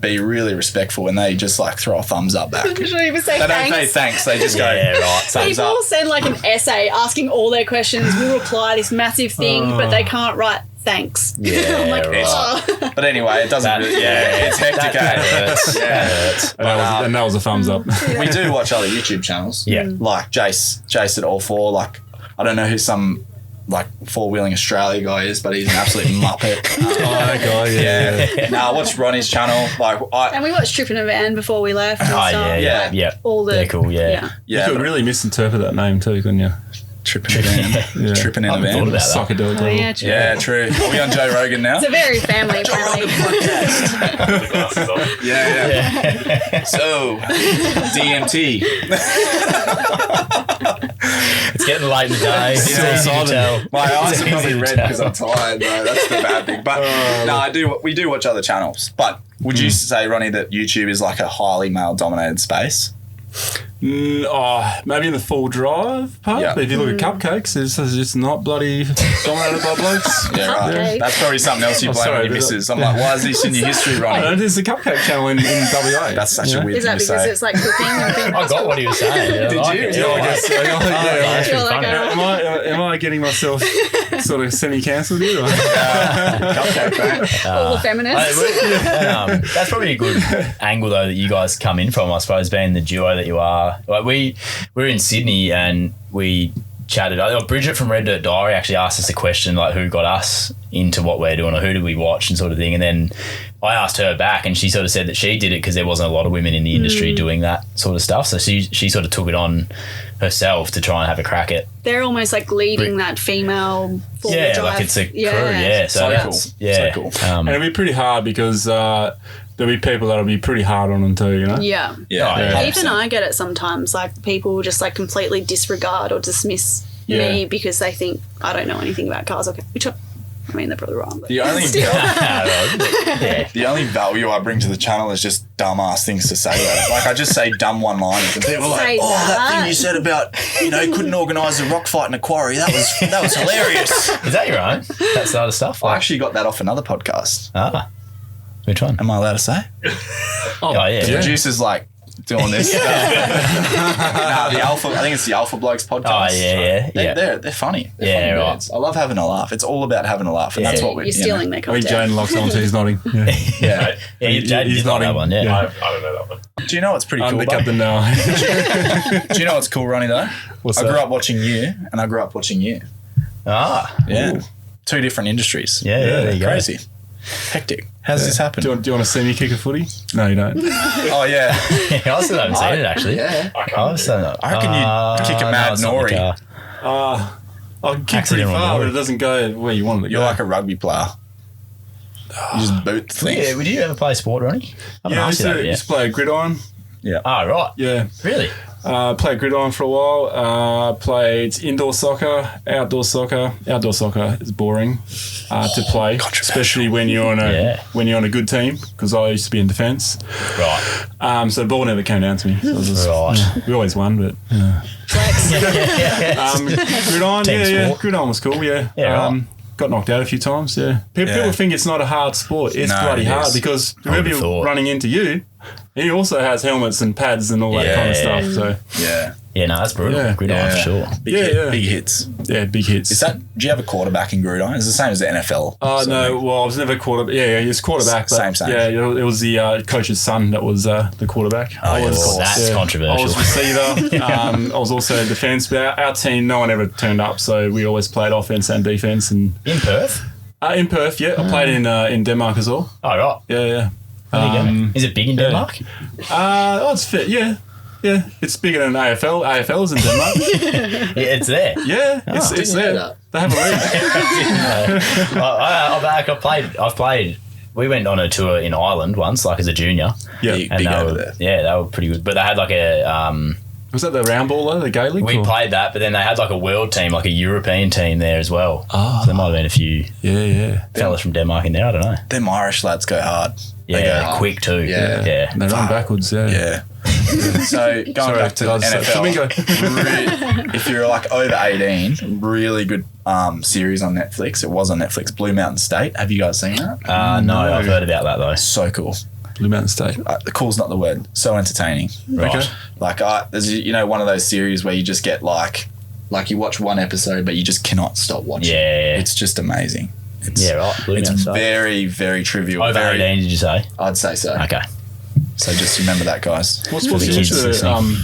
be really respectful, and they just like throw a thumbs up back. Should we even say They don't say thanks? thanks. They just go, Yeah, right. thumbs People up. send like an essay asking all their questions. We reply this massive thing, but they can't write thanks. Yeah, I'm like, right. oh. But anyway, it doesn't really, it's hectic. That eh? hurts. Yeah. That hurts. And that was a thumbs up. We do watch other YouTube channels. Yeah. Like Jace at All Four. Like, I don't know who some like four-wheeling Australia guy is, but he's an absolute muppet. that guy, yeah. I watch Ronnie's channel. Like, And we watched Trip in a Van before we left. And Oh, stuff. yeah, Like, yeah. all the They're cool, yeah. You could but really misinterpret that name too, couldn't you? tripping in a van. Yeah. Tripping in I a haven't van. thought about that. Psychedelic Oh, level. yeah, true. Yeah, true. Are we on Joe Rogan now? It's a very family friendly. The glasses on. Yeah. So, DMT. It's getting late in the day. It's Yeah, easy to tell. My eyes It's are probably easy to red tell. because I'm tired, bro. That's the bad thing. But no, we do watch other channels. But would you say, Ronnie, that YouTube is like a highly male-dominated space? Maybe in the full drive part. Yeah. But if you look at cupcakes, it's not bloody dominated by blokes. Yeah, right. Cupcakes. That's probably something else you Oh, blame sorry, on your but- missus. I'm like, why is this in your history, I don't know, Ronnie? there's a cupcake channel in WA. That's such a weird Is thing that to because say. it's like cooking and things? I got what he was saying. Yeah, Did I like you? it. Yeah, I guess. Yeah. You're like, Am I getting myself sort of semi-cancelled here? Or? Cupcake, right? all the feminists. That's probably a good angle though that you guys come in from, I suppose, being the duo that you are. Like we're in Sydney and we chatted. Bridget from Red Dirt Diary actually asked us a question like who got us into what we're doing or who did we watch and sort of thing. And then I asked her back, and she sort of said that she did it because there wasn't a lot of women in the industry doing that sort of stuff. So she sort of took it on herself to try and have a crack at. They're almost like leading that female four-wheel drive. Like it's a crew. Yeah, so that's cool. So cool. And it'll be pretty hard because there'll be people that'll be pretty hard on them too, you know? Yeah. Yeah. Even I get it sometimes. Like people just like completely disregard or dismiss me because they think I don't know anything about cars. Okay, which I mean, they're probably wrong. But The only yeah. the only value I bring to the channel is just dumbass things to say. Like I just say dumb one-liners, and people are like, Say that thing that. you said about couldn't organise a rock fight in a quarry. That was hilarious. Is that your own? That sort of stuff? I actually got that off another podcast. Which one? Am I allowed to say? Oh, yeah. The producer's like doing this. The Alpha. I think it's the Alpha Blokes podcast. Oh, yeah. They're funny. They're Yeah, funny right. birds. I love having a laugh. It's all about having a laugh, and that's what we're You're stealing their I mean, content. Jane locks on, so he's nodding. Yeah. Yeah. Yeah, Jaden He's did like that nodding. one, I yeah. don't know that one. Do you know what's pretty I'm cool? the Bud? captain now. Do you know what's cool, Ronnie? Though What's I that? grew up watching you, and I grew up watching you. Yeah, Two different industries. there you go. Crazy. Hectic. How's this happen? Do you want to see me kick a footy? No, you don't. Oh yeah. Yeah, I still haven't seen it, actually. Yeah. I I can't. still not. I reckon you'd kick a mad it's not the Nori. car. I can kick pretty Accidental far, Nori. but it doesn't go where you want it to You're go. like a rugby player. You just boot the thing. Yeah, would you ever play sport, Ronnie? I haven't I asked used you to that yet. play gridiron. Oh, right. Yeah. Really? Played gridiron for a while. Played indoor soccer, outdoor soccer. Outdoor soccer is boring to play, especially when you're on a good team. Because I used to be in defence, Right. so the ball never came down to me. So it was just, Right. we always won, but Flex. gridiron, Team yeah, sport. gridiron was cool. Yeah, Yeah, got knocked out a few times. Yeah, people think it's not a hard sport. It's No, bloody it hard is. because I would've whoever thought. running into you, he also has helmets and pads and all that kind of Yeah. stuff. So Yeah. Yeah, no, that's brutal. Yeah. Gridiron Yeah. for sure. Big hits. yeah, big hits. Is that? Do you have a quarterback in gridiron? It's the same as the NFL. No, well, I was never quarterback. Yeah, he was quarterback. But Same. Yeah, it was the coach's son that was the quarterback. I was, of course. That's controversial. I was receiver. I was also defence. But our team, no one ever turned up, so we always played offence and defence. And In Perth? in Perth, yeah, I played in Denmark as well. Oh, right. Yeah. There you go. Is it big in Denmark? It's fit. Yeah. It's bigger than AFL. AFL's in Denmark. Yeah, it's there. Yeah, it's didn't there. know that. They have a league. I've played. We went on a tour in Ireland once, like as a junior. Yeah. Big And they over were, there. yeah, they were pretty good. But they had like a Was that the round ball though, the Gaelic? we or- played that, but then they had like a world team, like a European team there as well. So there might have been a few Yeah. fellas from Denmark in there. I don't know. Them Irish lads go hard. They Yeah, go hard. quick too. Yeah. yeah. And they run backwards. Yeah. Yeah. So going back to guys, NFL, Flamingo. if you're like over 18, really good series on Netflix. It was on Netflix. Blue Mountain State. Have you guys seen that? No, I've heard about that though. So cool. Blue Mountain State. The cool's not the word. So entertaining. Right. Okay. Like there's one of those series where you just get like you watch one episode but you just cannot stop watching. Yeah. It's just amazing. It's, Yeah, right. Blue It's Mountain State. very, very trivial. Over very, 18, did you say? I'd say so. Okay. So just remember that, guys. What sports the do you kids used to listening.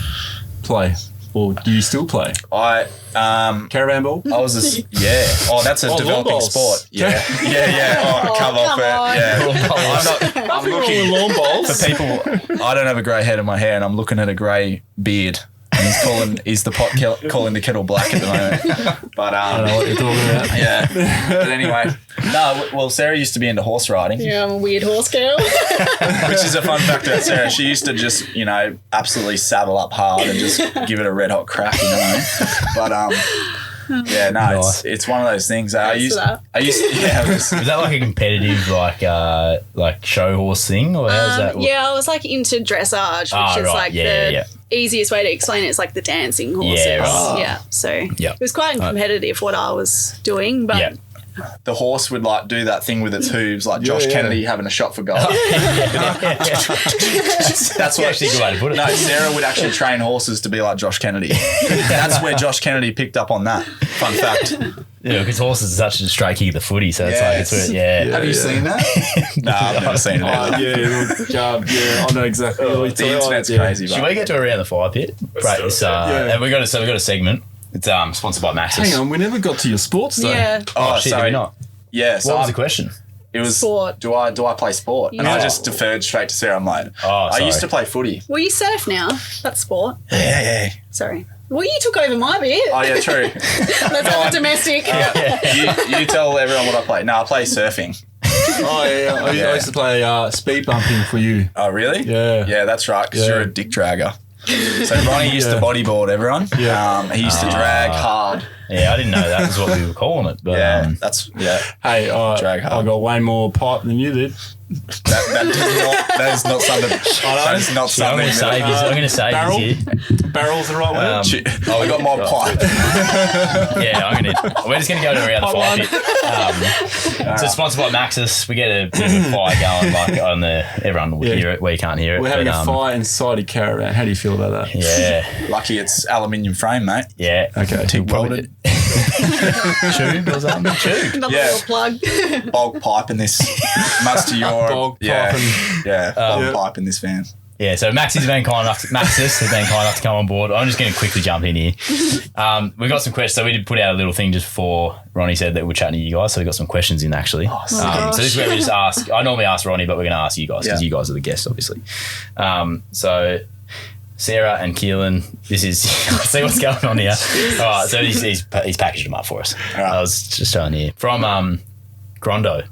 play? Or do you still play? I Caravan ball? was yeah. Oh, that's a developing lawn balls. sport. Yeah. Oh, come off come it. on. Yeah. I'm looking lawn balls. for people. I don't have a grey head in my hair, and I'm looking at a grey beard. And he's the pot calling the kettle black at the moment. But I don't know what you're talking about. yeah. But anyway, well, Sarah used to be into horse riding, Yeah, I'm a weird horse girl. which is a fun fact about Sarah. She used to just, absolutely saddle up hard and just give it a red hot crack, But yeah, no, Nice. it's one of those things. I used that. yeah, it was, Is that like a competitive like show horse thing, or how's that? Yeah, I was like into dressage, which Ah, is right. like Yeah, the yeah. easiest way to explain it is like the dancing horses. Yeah, right. Yeah, so Yep. it was quite competitive what I was doing, but Yeah. the horse would like do that thing with its hooves, like Josh yeah. Kennedy having a shot for goal. That's what Actually a good way to put it. No, Sarah would actually train horses to be like Josh Kennedy. That's where Josh Kennedy picked up on that. Fun fact. Yeah, because horses are such a straight kick of the footy, so it's like, Yes. it's yeah. Have you seen that? No, I've never seen it. Oh, yeah, I know exactly what you're The talking about. internet's Yeah. crazy, Should but we get to around the fire pit? Right, do it. and we got a segment. It's sponsored by Maxxis. Hang on, we never got to your sports though. yeah. oh, shit, did sorry. we not? Yeah, so What was the question? It was Sport. Do I play sport? And I Yeah. just deferred straight to Sarah. I'm like, I sorry. used to play footy. Well, you surf now. That's sport. Yeah. Sorry. Well, you took over my bit. Oh yeah, true. Let's have a domestic. You tell everyone what I play. No, I play surfing. Oh yeah, I used to play speed bumping for you. Oh really? Yeah. Yeah, that's right. Because Yeah. you're a dick dragger. So Ronnie used to bodyboard everyone. Yeah. He used to drag hard. Yeah, I didn't know that was what we were calling it. But Yeah, Hey, Drag hard. I got way more pipe than you did. that is not something. That is not I'm something. going to save this. I'm going to save barrel? this here. Barrel's the right word. We got more pipe. Yeah, we're just going to go to around the fire bit. So sponsored by Maxxis. We get a bit of a fire going, like on the. Everyone will hear it. We can't hear it. We're having but, a fire inside a caravan. How do you feel about that? Yeah, Lucky it's aluminium frame, mate. yeah. Okay. TIG welded. Tube or something. Tube. Another Yeah. little plug. Bulk pipe in this. Much to your Bulk yeah, pipe and- yeah. Bulk Yeah. pipe in this van. Yeah, so Maxxis has been kind enough to come on board. I'm just going to quickly jump in here. We've got some questions. So we did put out a little thing just before Ronnie said that we're chatting to you guys. So we got some questions in actually. So this is where we just ask. I normally ask Ronnie, but we're going to ask you guys because you guys are the guests, obviously. So Sarah and Keelan, this is see what's going on here. All right, so he's packaged them up for us. All right. I was just showing here from Grondo.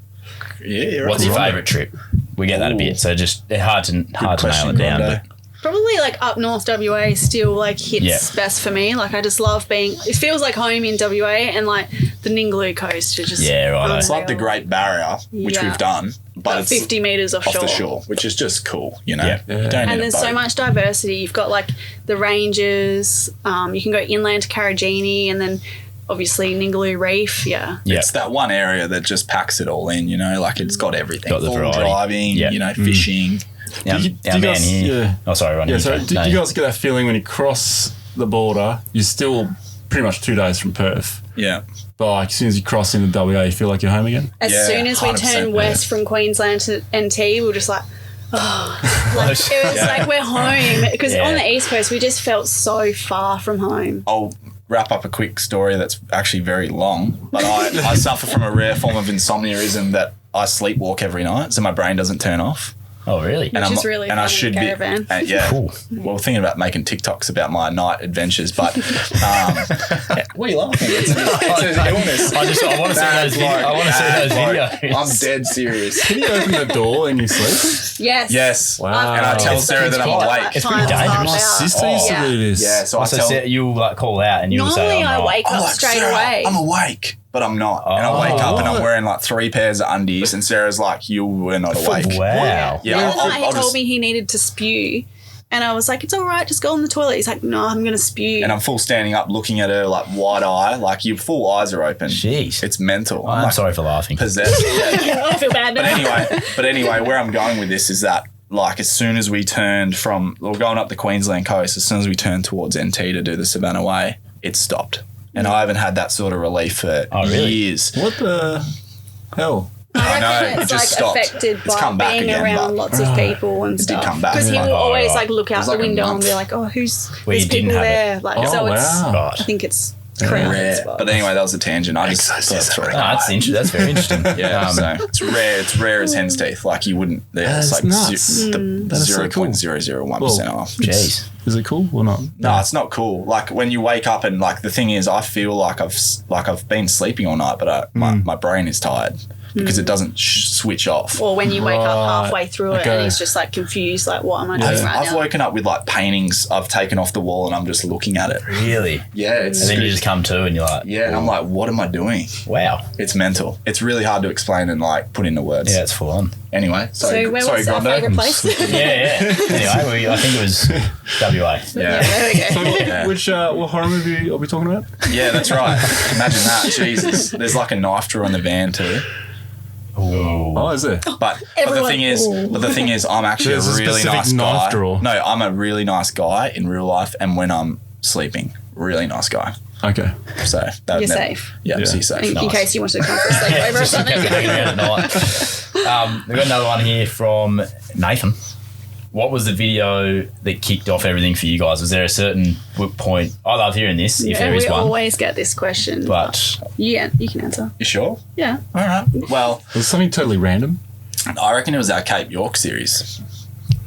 Yeah, you're What's your favourite trip? We get that a bit, so just hard to nail it down. But Probably like up north WA still like hits best for me. Like I just love being. It feels like home in WA and like the Ningaloo coast are just right. It's like the Great Barrier, which Yeah. we've done, but it's 50 metres off the shore, which is just cool, you know. Yeah. You don't need And a there's so boat. much diversity. You've got like the ranges. You can go inland to Karajini and then obviously Ningaloo Reef. Yeah. It's that one area that just packs it all in, you know, like it's got everything. Got the Full variety. driving, Yeah. you know, fishing. Our Do you man guys- here. yeah. Oh, sorry, Ronnie. Yeah, so do you guys get that feeling when you cross the border, you're still pretty much 2 days from Perth, Yeah. but like as soon as you cross into WA, you feel like you're home again? As Yeah, soon as we 100%, turn west from Queensland to NT, we were just like, like it was like we're home because Yeah. on the East Coast we just felt so far from home. I'll wrap up a quick story that's actually very long, but I suffer from a rare form of insomniaism that I sleepwalk every night, so my brain doesn't turn off. Oh, really? Which is really and I fun in should the be, caravan. yeah. Cool. Well, thinking about making TikToks about my night adventures, but what are you laughing at? It's an illness. I want to see those. I want to see those videos. I'm dead serious. Can you open the door in your sleep? Yes. Yes. Wow. And I tell It's Sarah that I'm quite- awake. it's pretty Times dangerous. half My out. sister used to Yeah. do this. Yeah, so I So tell you'll like call out and you'll say, Normally I I'm wake I'm up like, straight Sarah, away. I'm awake, but I'm not. And I wake up and I'm wearing like 3 pairs of undies, and Sarah's like, you were not awake. Wow. Yeah, The other I'll night he just- told me he needed to spew. And I was like, it's all right, just go on the toilet. He's like, no, I'm going to spew. And I'm full standing up looking at her like wide eye, like your full eyes are open. Jeez. It's mental. I'm like sorry for laughing. possessed. Yeah. I feel bad now. But anyway, where I'm going with this is that like as soon as we turned from, we're going up the Queensland coast, as soon as we turned towards NT to do the Savannah Way, it stopped. And I haven't had that sort of relief for really? years. What the hell? I know, reckon it it's just like stopped. affected It's by come back being again, around but- lots of people and did stuff. come back. Because he will Oh, always right. like look out was the like a window and month. be like, oh, who's Where you there's didn't people have it. there. Like, Oh, so it's. wow. Right. I think it's crowded. Rare. as well. But anyway, that was a tangent. I just thought I'd throw it No, that's interesting. That's very interesting. Yeah, so it's rare. It's rare as hen's teeth. Like you wouldn't. It's That's like nuts. the is so cool. 0.001% off. Jeez. Is it cool or not? No, it's not cool. Like when you wake up and like the thing is, I feel like I've been sleeping all night, but my brain is tired because it doesn't switch off. Or when you wake up Right. halfway through it Okay. and he's just like confused, like, what am I doing right I've now? woken up with like paintings I've taken off the wall and I'm just looking at it. Really? Yeah, it's And then you just come to and you're like, yeah, and I'm like, what am I doing? wow. It's mental. It's really hard to explain and like put into words. Yeah, it's full on. Anyway, So sorry, where sorry, was our Grondo. favourite place? Yeah. Anyway, I think it was WA. Yeah, there we go. Yeah. Which what horror movie are we talking about? Yeah, that's right. Imagine that. Jesus. There's like a knife drawer in the van too. Ooh. Oh, is there? But the Everyone- thing is, I'm actually There's a a really specific nice knife guy. drawer. No, I'm a really nice guy in real life, and when I'm sleeping, really nice guy. Okay. So that would You're never- safe. Yeah, Yeah. so you're safe. In case you wanted to come for a sleepover or Just in case something. you're hanging around at night. We've got another one here from Nathan. what was the video that kicked off everything for you guys? Was there a certain point? I love hearing this, if there is we one. always get this question. But Yeah, you can answer. You sure? Yeah. All right. Well, Was it something totally random? I reckon it was our Cape York series.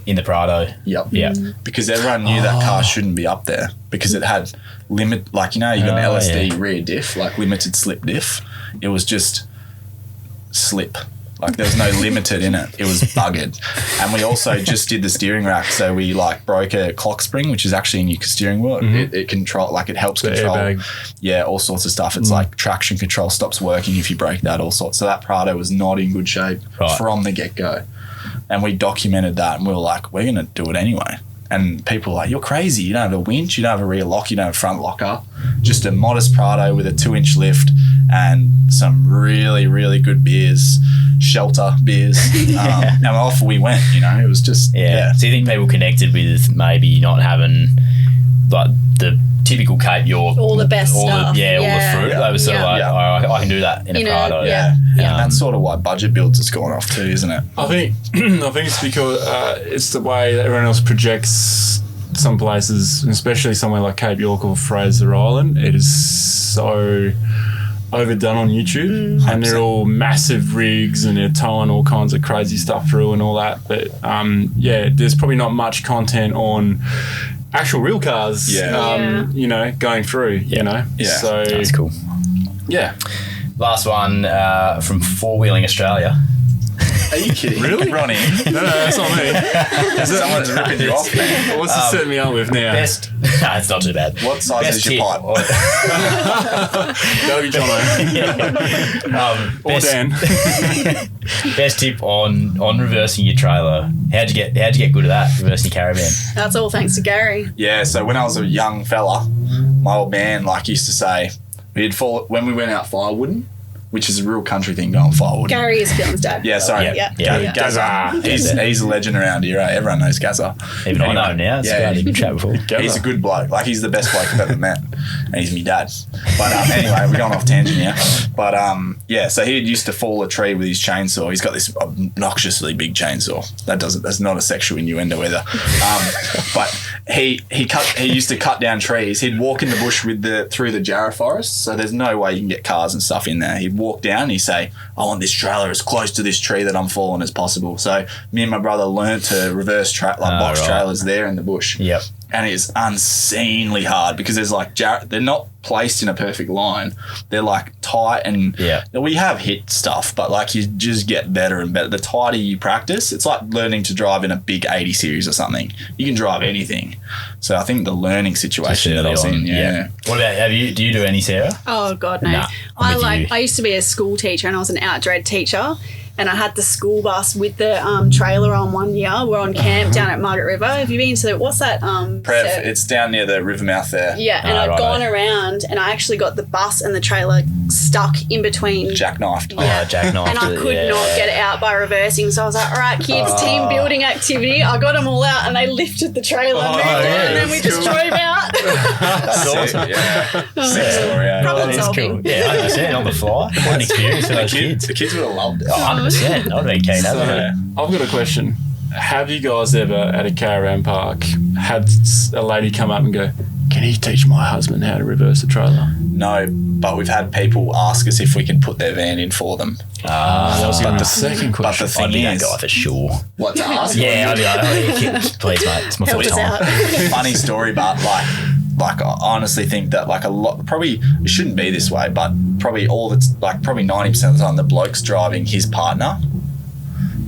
in the Prado. Yep. Yeah. Because everyone knew that car shouldn't be up there because it had limit, like, you know, you got an LSD rear diff, like limited slip diff. It was just slip. Like there was no limited in it. It was buggered. And we also just did the steering rack. So we like broke a clock spring, which is actually in your steering wheel. It control, like it helps control. Airbag. Yeah, all sorts of stuff. It's like traction control stops working if you break that, all sorts. So that Prado was not in good shape from the get-go. And we documented that and we were like, we're going to do it anyway. And people were like, you're crazy. You don't have a winch. You don't have a rear lock. You don't have a front locker. Just a modest Prado with a 2-inch lift and some really, really good beers, shelter beers. And off we went, you know. It was just, So you think people connected with maybe not having like the typical Cape York, All the best stuff. all the fruit. They were sort of like, oh, I can do that in a Prado. And that's sort of why budget builds has gone off too, isn't it? I think it's because it's the way that everyone else projects some places, and especially somewhere like Cape York or Fraser Island. It is so overdone on YouTube, and they're all massive rigs and they're towing all kinds of crazy stuff through and all that. But there's probably not much content on actual real cars, you know, going through, you know. Yeah. So That's cool. yeah. Last one from Four Wheeling Australia. Are you kidding? Really? Ronny? No, that's not me. Someone's ripping you off, man. What's it setting me up with now? Best. No, it's not too bad. What size Best is your tip. pipe? That'll be Jono. Or Best, Dan. best tip on reversing your trailer. How'd you get good at that, reversing your caravan? That's all thanks to Gary. Yeah, so when I was a young fella, my old man like used to say when we went out firewooding, which is a real country thing, going firewood. Gary is Keelan's dad. Yeah, sorry. Gazza. He's a legend around here. Right? Everyone knows Gazza. Even I know him now. It's great. You've been chat before. He's a good bloke. Like, he's the best bloke I've ever met. And he's my dad. But anyway, we're going off tangent here. But so he used to fall a tree with his chainsaw. He's got this obnoxiously big chainsaw. That's not a sexual innuendo either. But he used to cut down trees. He'd walk in the bush through the Jarrah forest. So there's no way you can get cars and stuff in there. He'd walk down and he'd say, I want this trailer as close to this tree that I'm falling as possible. So me and my brother learnt to reverse box trailers there in the bush. Yep. And it's unseemly hard because there's like they're not placed in a perfect line. They're like tight and we have hit stuff, but like you just get better and better. The tighter you practice, it's like learning to drive in a big 80 series or something. You can drive anything. So I think the learning situation that I was in. Yeah. What about do you do any, Sarah? Oh God, no. Nah, I used to be a school teacher and I was an outdread teacher. And I had the school bus with the trailer on one year. We're on camp down at Margaret River. Have you been to what's that? Prev, it's down near the river mouth there. Yeah, and I'd gone around and I actually got the bus and the trailer stuck in between. Jackknifed. Jackknifed. And I could not get it out by reversing. So I was like, all right, kids, team building activity. I got them all out and they lifted the trailer and moved it, and then we just drove out. That's awesome. Sick story. Problem That is solving. cool. Yeah, 100% on the fly. What an experience for those kids. The kids would have loved it. 100%. I'd have been keen, So, haven't I've got a question. Have you guys ever at a caravan park had a lady come up and go, can you teach my husband how to reverse a trailer? No, but we've had people ask us if we can put their van in for them. That was the second But question. the thing I'd be that is, guy for sure. what to ask? Yeah, I'd be like, please, mate, it's my Help first us time. out. Funny story, but like I honestly think that like a lot, probably it shouldn't be this way, but probably probably 90% of the time the bloke's driving his partner.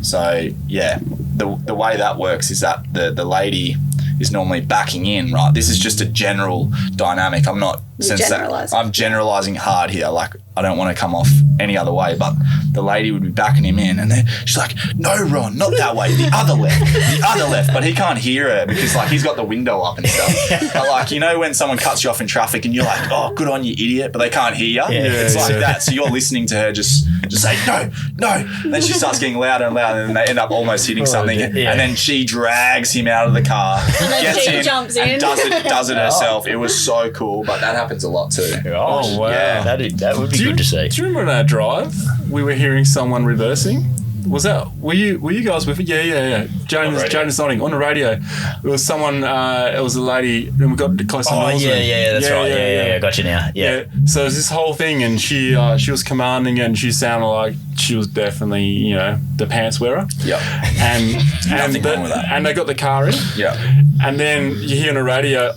So yeah, the way that works is that the lady is normally backing in, right? This is just a general dynamic. I'm not I'm generalizing hard here. Like I don't want to come off any other way, but the lady would be backing him in and then she's like, no, Ron, not that way, the other left. But he can't hear her because like he's got the window up and stuff. But like, you know when someone cuts you off in traffic and you're like, oh, good on you, idiot, but they can't hear you? It's like that. So you're listening to her just say, no. And then she starts getting louder and louder and they end up almost hitting something. And then she drags him out of the car, And then gets she in, jumps and in. does it herself. It was so cool, but that happens a lot too. Oh, wow. Yeah. That would be good to see. Do you remember on our drive, we were hearing someone reversing? were you guys with it? Yeah. Jonas nodding on the radio. It was someone. It was a lady, and we got close to Oh, yeah, that's right. Yeah, got you now. Yeah. So it was this whole thing, and she was commanding it, and she sounded like she was definitely, the pants wearer. Yeah. And Nothing wrong with that. and they got the car in. Yeah. And then you hear on the radio,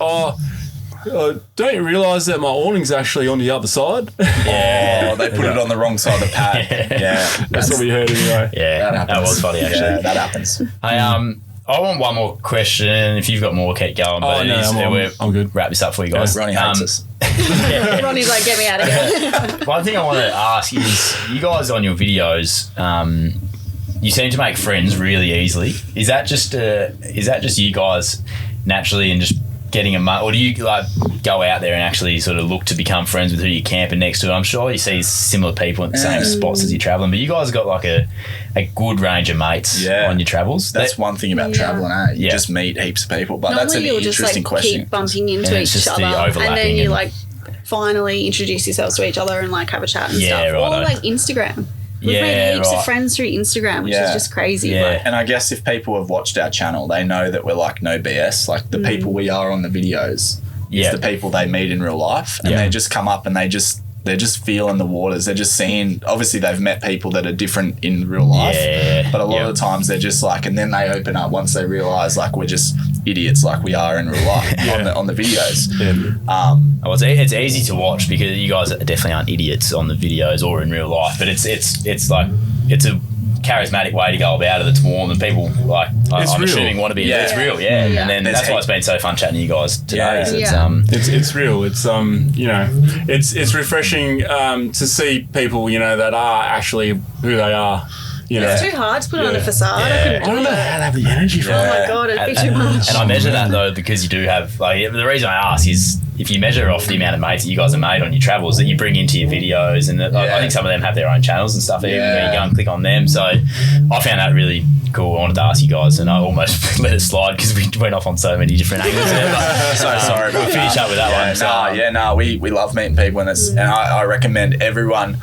don't you realise that my awning's actually on the other side? Oh, they put it on the wrong side of the pad. Yeah. That's what we heard anyway. Yeah, that was funny actually. Yeah, that happens. Hey, I want one more question. If you've got more, keep going. But I'm good. Wrap this up for you guys. Ronnie hates us. Ronnie's like, get me out of here. One thing I want to ask is, you guys on your videos, you seem to make friends really easily. Is that just you guys naturally and just getting a mate, or do you like go out there and actually sort of look to become friends with who you're camping next to? I'm sure you see similar people in the same spots as you're traveling, but you guys have got like a good range of mates on your travels. That's one thing about traveling, eh? You just meet heaps of people, but Normally that's an you'll just interesting question. keep bumping into it's each just the other, and overlapping then you and- like finally introduce yourselves to each other and like have a chat and stuff. righto. Or like Instagram. We've made heaps of friends through Instagram, which is just crazy. Yeah. But And I guess if people have watched our channel, they know that we're like no BS. Like the people we are on the videos is the people they meet in real life, and they just come up and they're just feeling the waters. They're just seeing, obviously they've met people that are different in real life, but a lot of the times they're just like, and then they open up once they realise like we're just idiots like we are in real life on the videos. Well, it's easy to watch because you guys definitely aren't idiots on the videos or in real life, but it's like it's a charismatic way to go about it. It's warm and people like I'm assuming want to be. It's real, and then that's why it's been so fun chatting to you guys today. It's real. It's it's refreshing to see people that are actually who they are. it's too hard to put on a facade. I don't know how to have the energy for Oh my god, it'd be too much. And I measure that though because you do have the reason I ask is if you measure off the amount of mates that you guys have made on your travels that you bring into your videos, and I think some of them have their own channels and stuff, even where you go and click on them. So I found that really cool. I wanted to ask you guys, and I almost let it slide because we went off on so many different angles there. But So sorry about we'll finish that. up with that one. So, We love meeting people, and I recommend everyone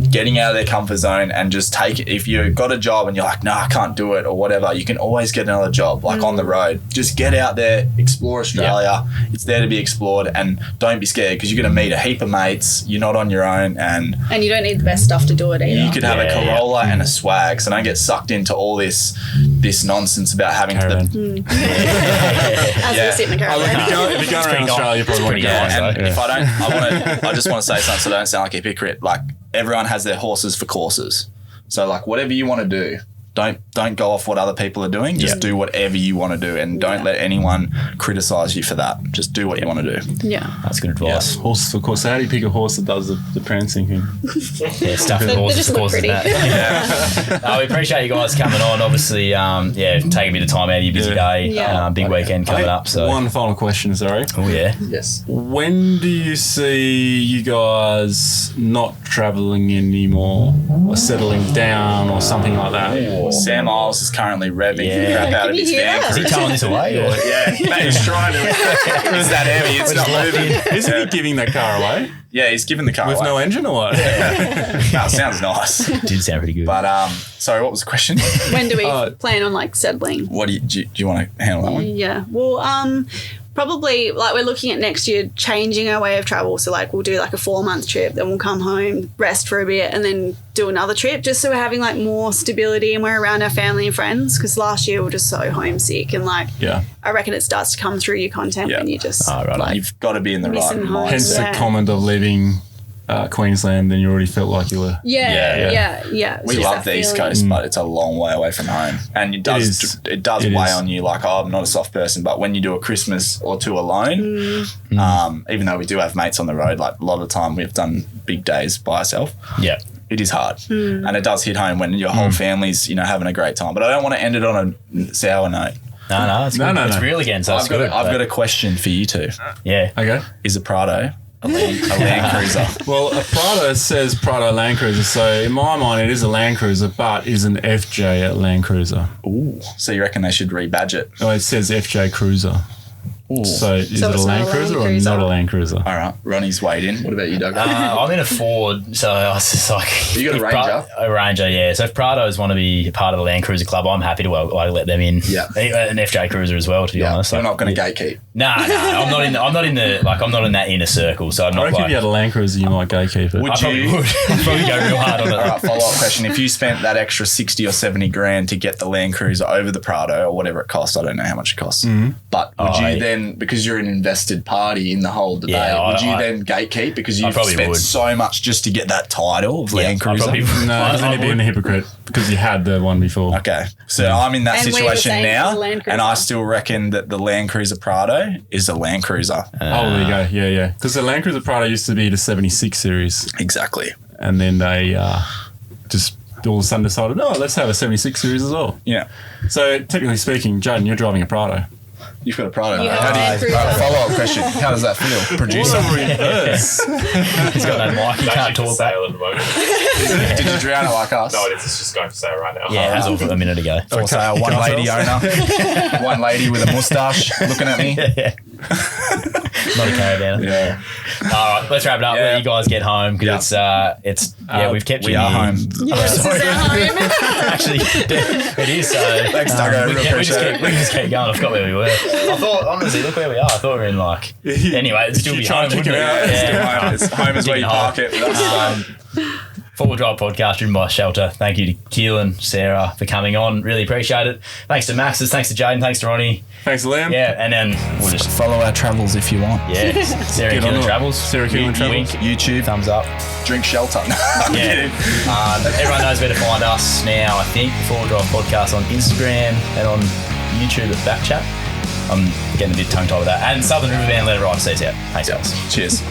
getting out of their comfort zone and just take it. If you've got a job and you're like, no, I can't do it or whatever, you can always get another job like on the road. Just get out there, explore Australia. It's there to be explored, and don't be scared because you're going to meet a heap of mates. You're not on your own, and you don't need the best stuff to do it either. you could have a Corolla and a swag, so don't get sucked into all this nonsense about having to. As we sit in the caravan. If you're going around Australia, you probably want to go on. And if I just want to say something so I don't sound like a hypocrite. Like everyone has their horses for courses, so like whatever you want to do. Don't go off what other people are doing. Just do whatever you want to do, and don't let anyone criticize you for that. Just do what you want to do. Yeah. that's good advice. Horses, of course. How do you pick a horse that does the prancing thing? Stuff with They horses, just of look course. pretty. We appreciate you guys coming on. Obviously, take a bit of time out of your busy day. Yeah. Big weekend coming up. So One final question, sorry. oh yeah. Yes. When do you see you guys not travelling anymore or settling down or something like that? Sam Isles is currently revving the crap out of Can his you hear van. that? Is he towing this away? Or? Mate, he's trying to. It was that heavy. It's not moving. Isn't he giving that car away? Yeah, he's giving the car With away. no engine or what? No, sounds nice. Did sound pretty good. But sorry, what was the question? When do we plan on like settling? What do you want to handle that one? Yeah. Well, probably like we're looking at next year changing our way of travel. So like we'll do like a 4-month trip, then we'll come home, rest for a bit, and then do another trip just so we're having like more stability and we're around our family and friends, because last year we were just so homesick, and like I reckon it starts to come through your content when you just like, You've got to be in the right missing home. mindset. Hence the comment of leaving Queensland, then you already felt like you were. Yeah. We It's love just the that East feeling. Coast, but it's a long way away from home, and it does weigh on you. Like, I'm not a soft person, but when you do a Christmas or two alone, even though we do have mates on the road, like a lot of the time we've done big days by ourselves. Yeah. It is hard, and it does hit home when your whole family's having a great time. But I don't want to end it on a sour note. No, it's good. It's real again, so it's good. I've got a question for you two. Yeah. Okay. Is a Prado a Land Cruiser? Well, a Prado says Prado Land Cruiser, so in my mind it is a Land Cruiser, but is an FJ a Land Cruiser? Ooh, so you reckon they should rebadge it? Oh, it says FJ Cruiser. So is So it a it's not Land a Cruiser Land or Cruiser. not a Land Cruiser? All right, Ronnie's weighed in. What about you, Doug? I'm in a Ford, so I was just like... You got a if Ranger? A Ranger, yeah. So if Prados want to be a part of the Land Cruiser Club, I'm happy to let them in. Yeah. An FJ Cruiser as well, to be honest. You're not going to gatekeep. No, I'm not in that inner circle, so I'm I not reckon if you had a Land Cruiser, you might gatekeep it. Would I probably you? would. I'd probably go real hard on it. All right, follow-up question. If you spent that extra 60 or 70 grand to get the Land Cruiser over the Prado or whatever it costs, I don't know how much it costs, but would you then, because you're an invested party in the whole debate, would you then gatekeep because you've spent so much just to get that title of Land Cruiser? No, because then you'd be a hypocrite because you had the one before. Okay, so I'm in that And we were situation saying now, the Land and I Cruiser. still reckon that the Land Cruiser Prado is a Land Cruiser. Oh, there you go. Yeah. Because the Land Cruiser Prado used to be the 76 series, Exactly. and then they just all of a sudden decided, no, let's have a 76 series as well. Yeah. So technically speaking, Jaden, you're driving a Prado. You've got a Prado. You How have do a Land you, Cruiser. follow-up question. How does that feel? Producer. What a reverse. He's got no mic. He It's can't actually for talk back. sale at the moment. Did you drown it like us? No, it's just going for sale right now. Yeah, as of a minute ago. For sale, one lady owner, one lady with a moustache looking at me. Not a caravan. Yeah. All right, let's wrap it up. Yeah. Let you guys get home because we've kept you We are here. home. This is our home. Actually, it is. So Thanks, Duggan. we can just keep going. I forgot where we were. I thought, honestly, look where we are. I thought we were in anyway, it'd still be home, wouldn't it? Yeah. It's home is where you park it. Four-Wheel Drive Podcast driven by Shelter. Thank you to Keelan, Sarah for coming on. Really appreciate it. Thanks to Maxxis. Thanks to Jaden. Thanks to Ronnie. Thanks, Liam. Yeah, and then we'll just Follow our travels if you want. Sarah and Get on Keelan it. Travels. Sarah Keelan Travels. Wink, YouTube, thumbs up. drink shelter. Yeah. Everyone knows where to find us now, I think. Four-Wheel Drive Podcast on Instagram and on YouTube at BackChat. I'm getting a bit tongue-tied with that. And Southern River Band, let it ride. See you out. Thanks, guys. Cheers.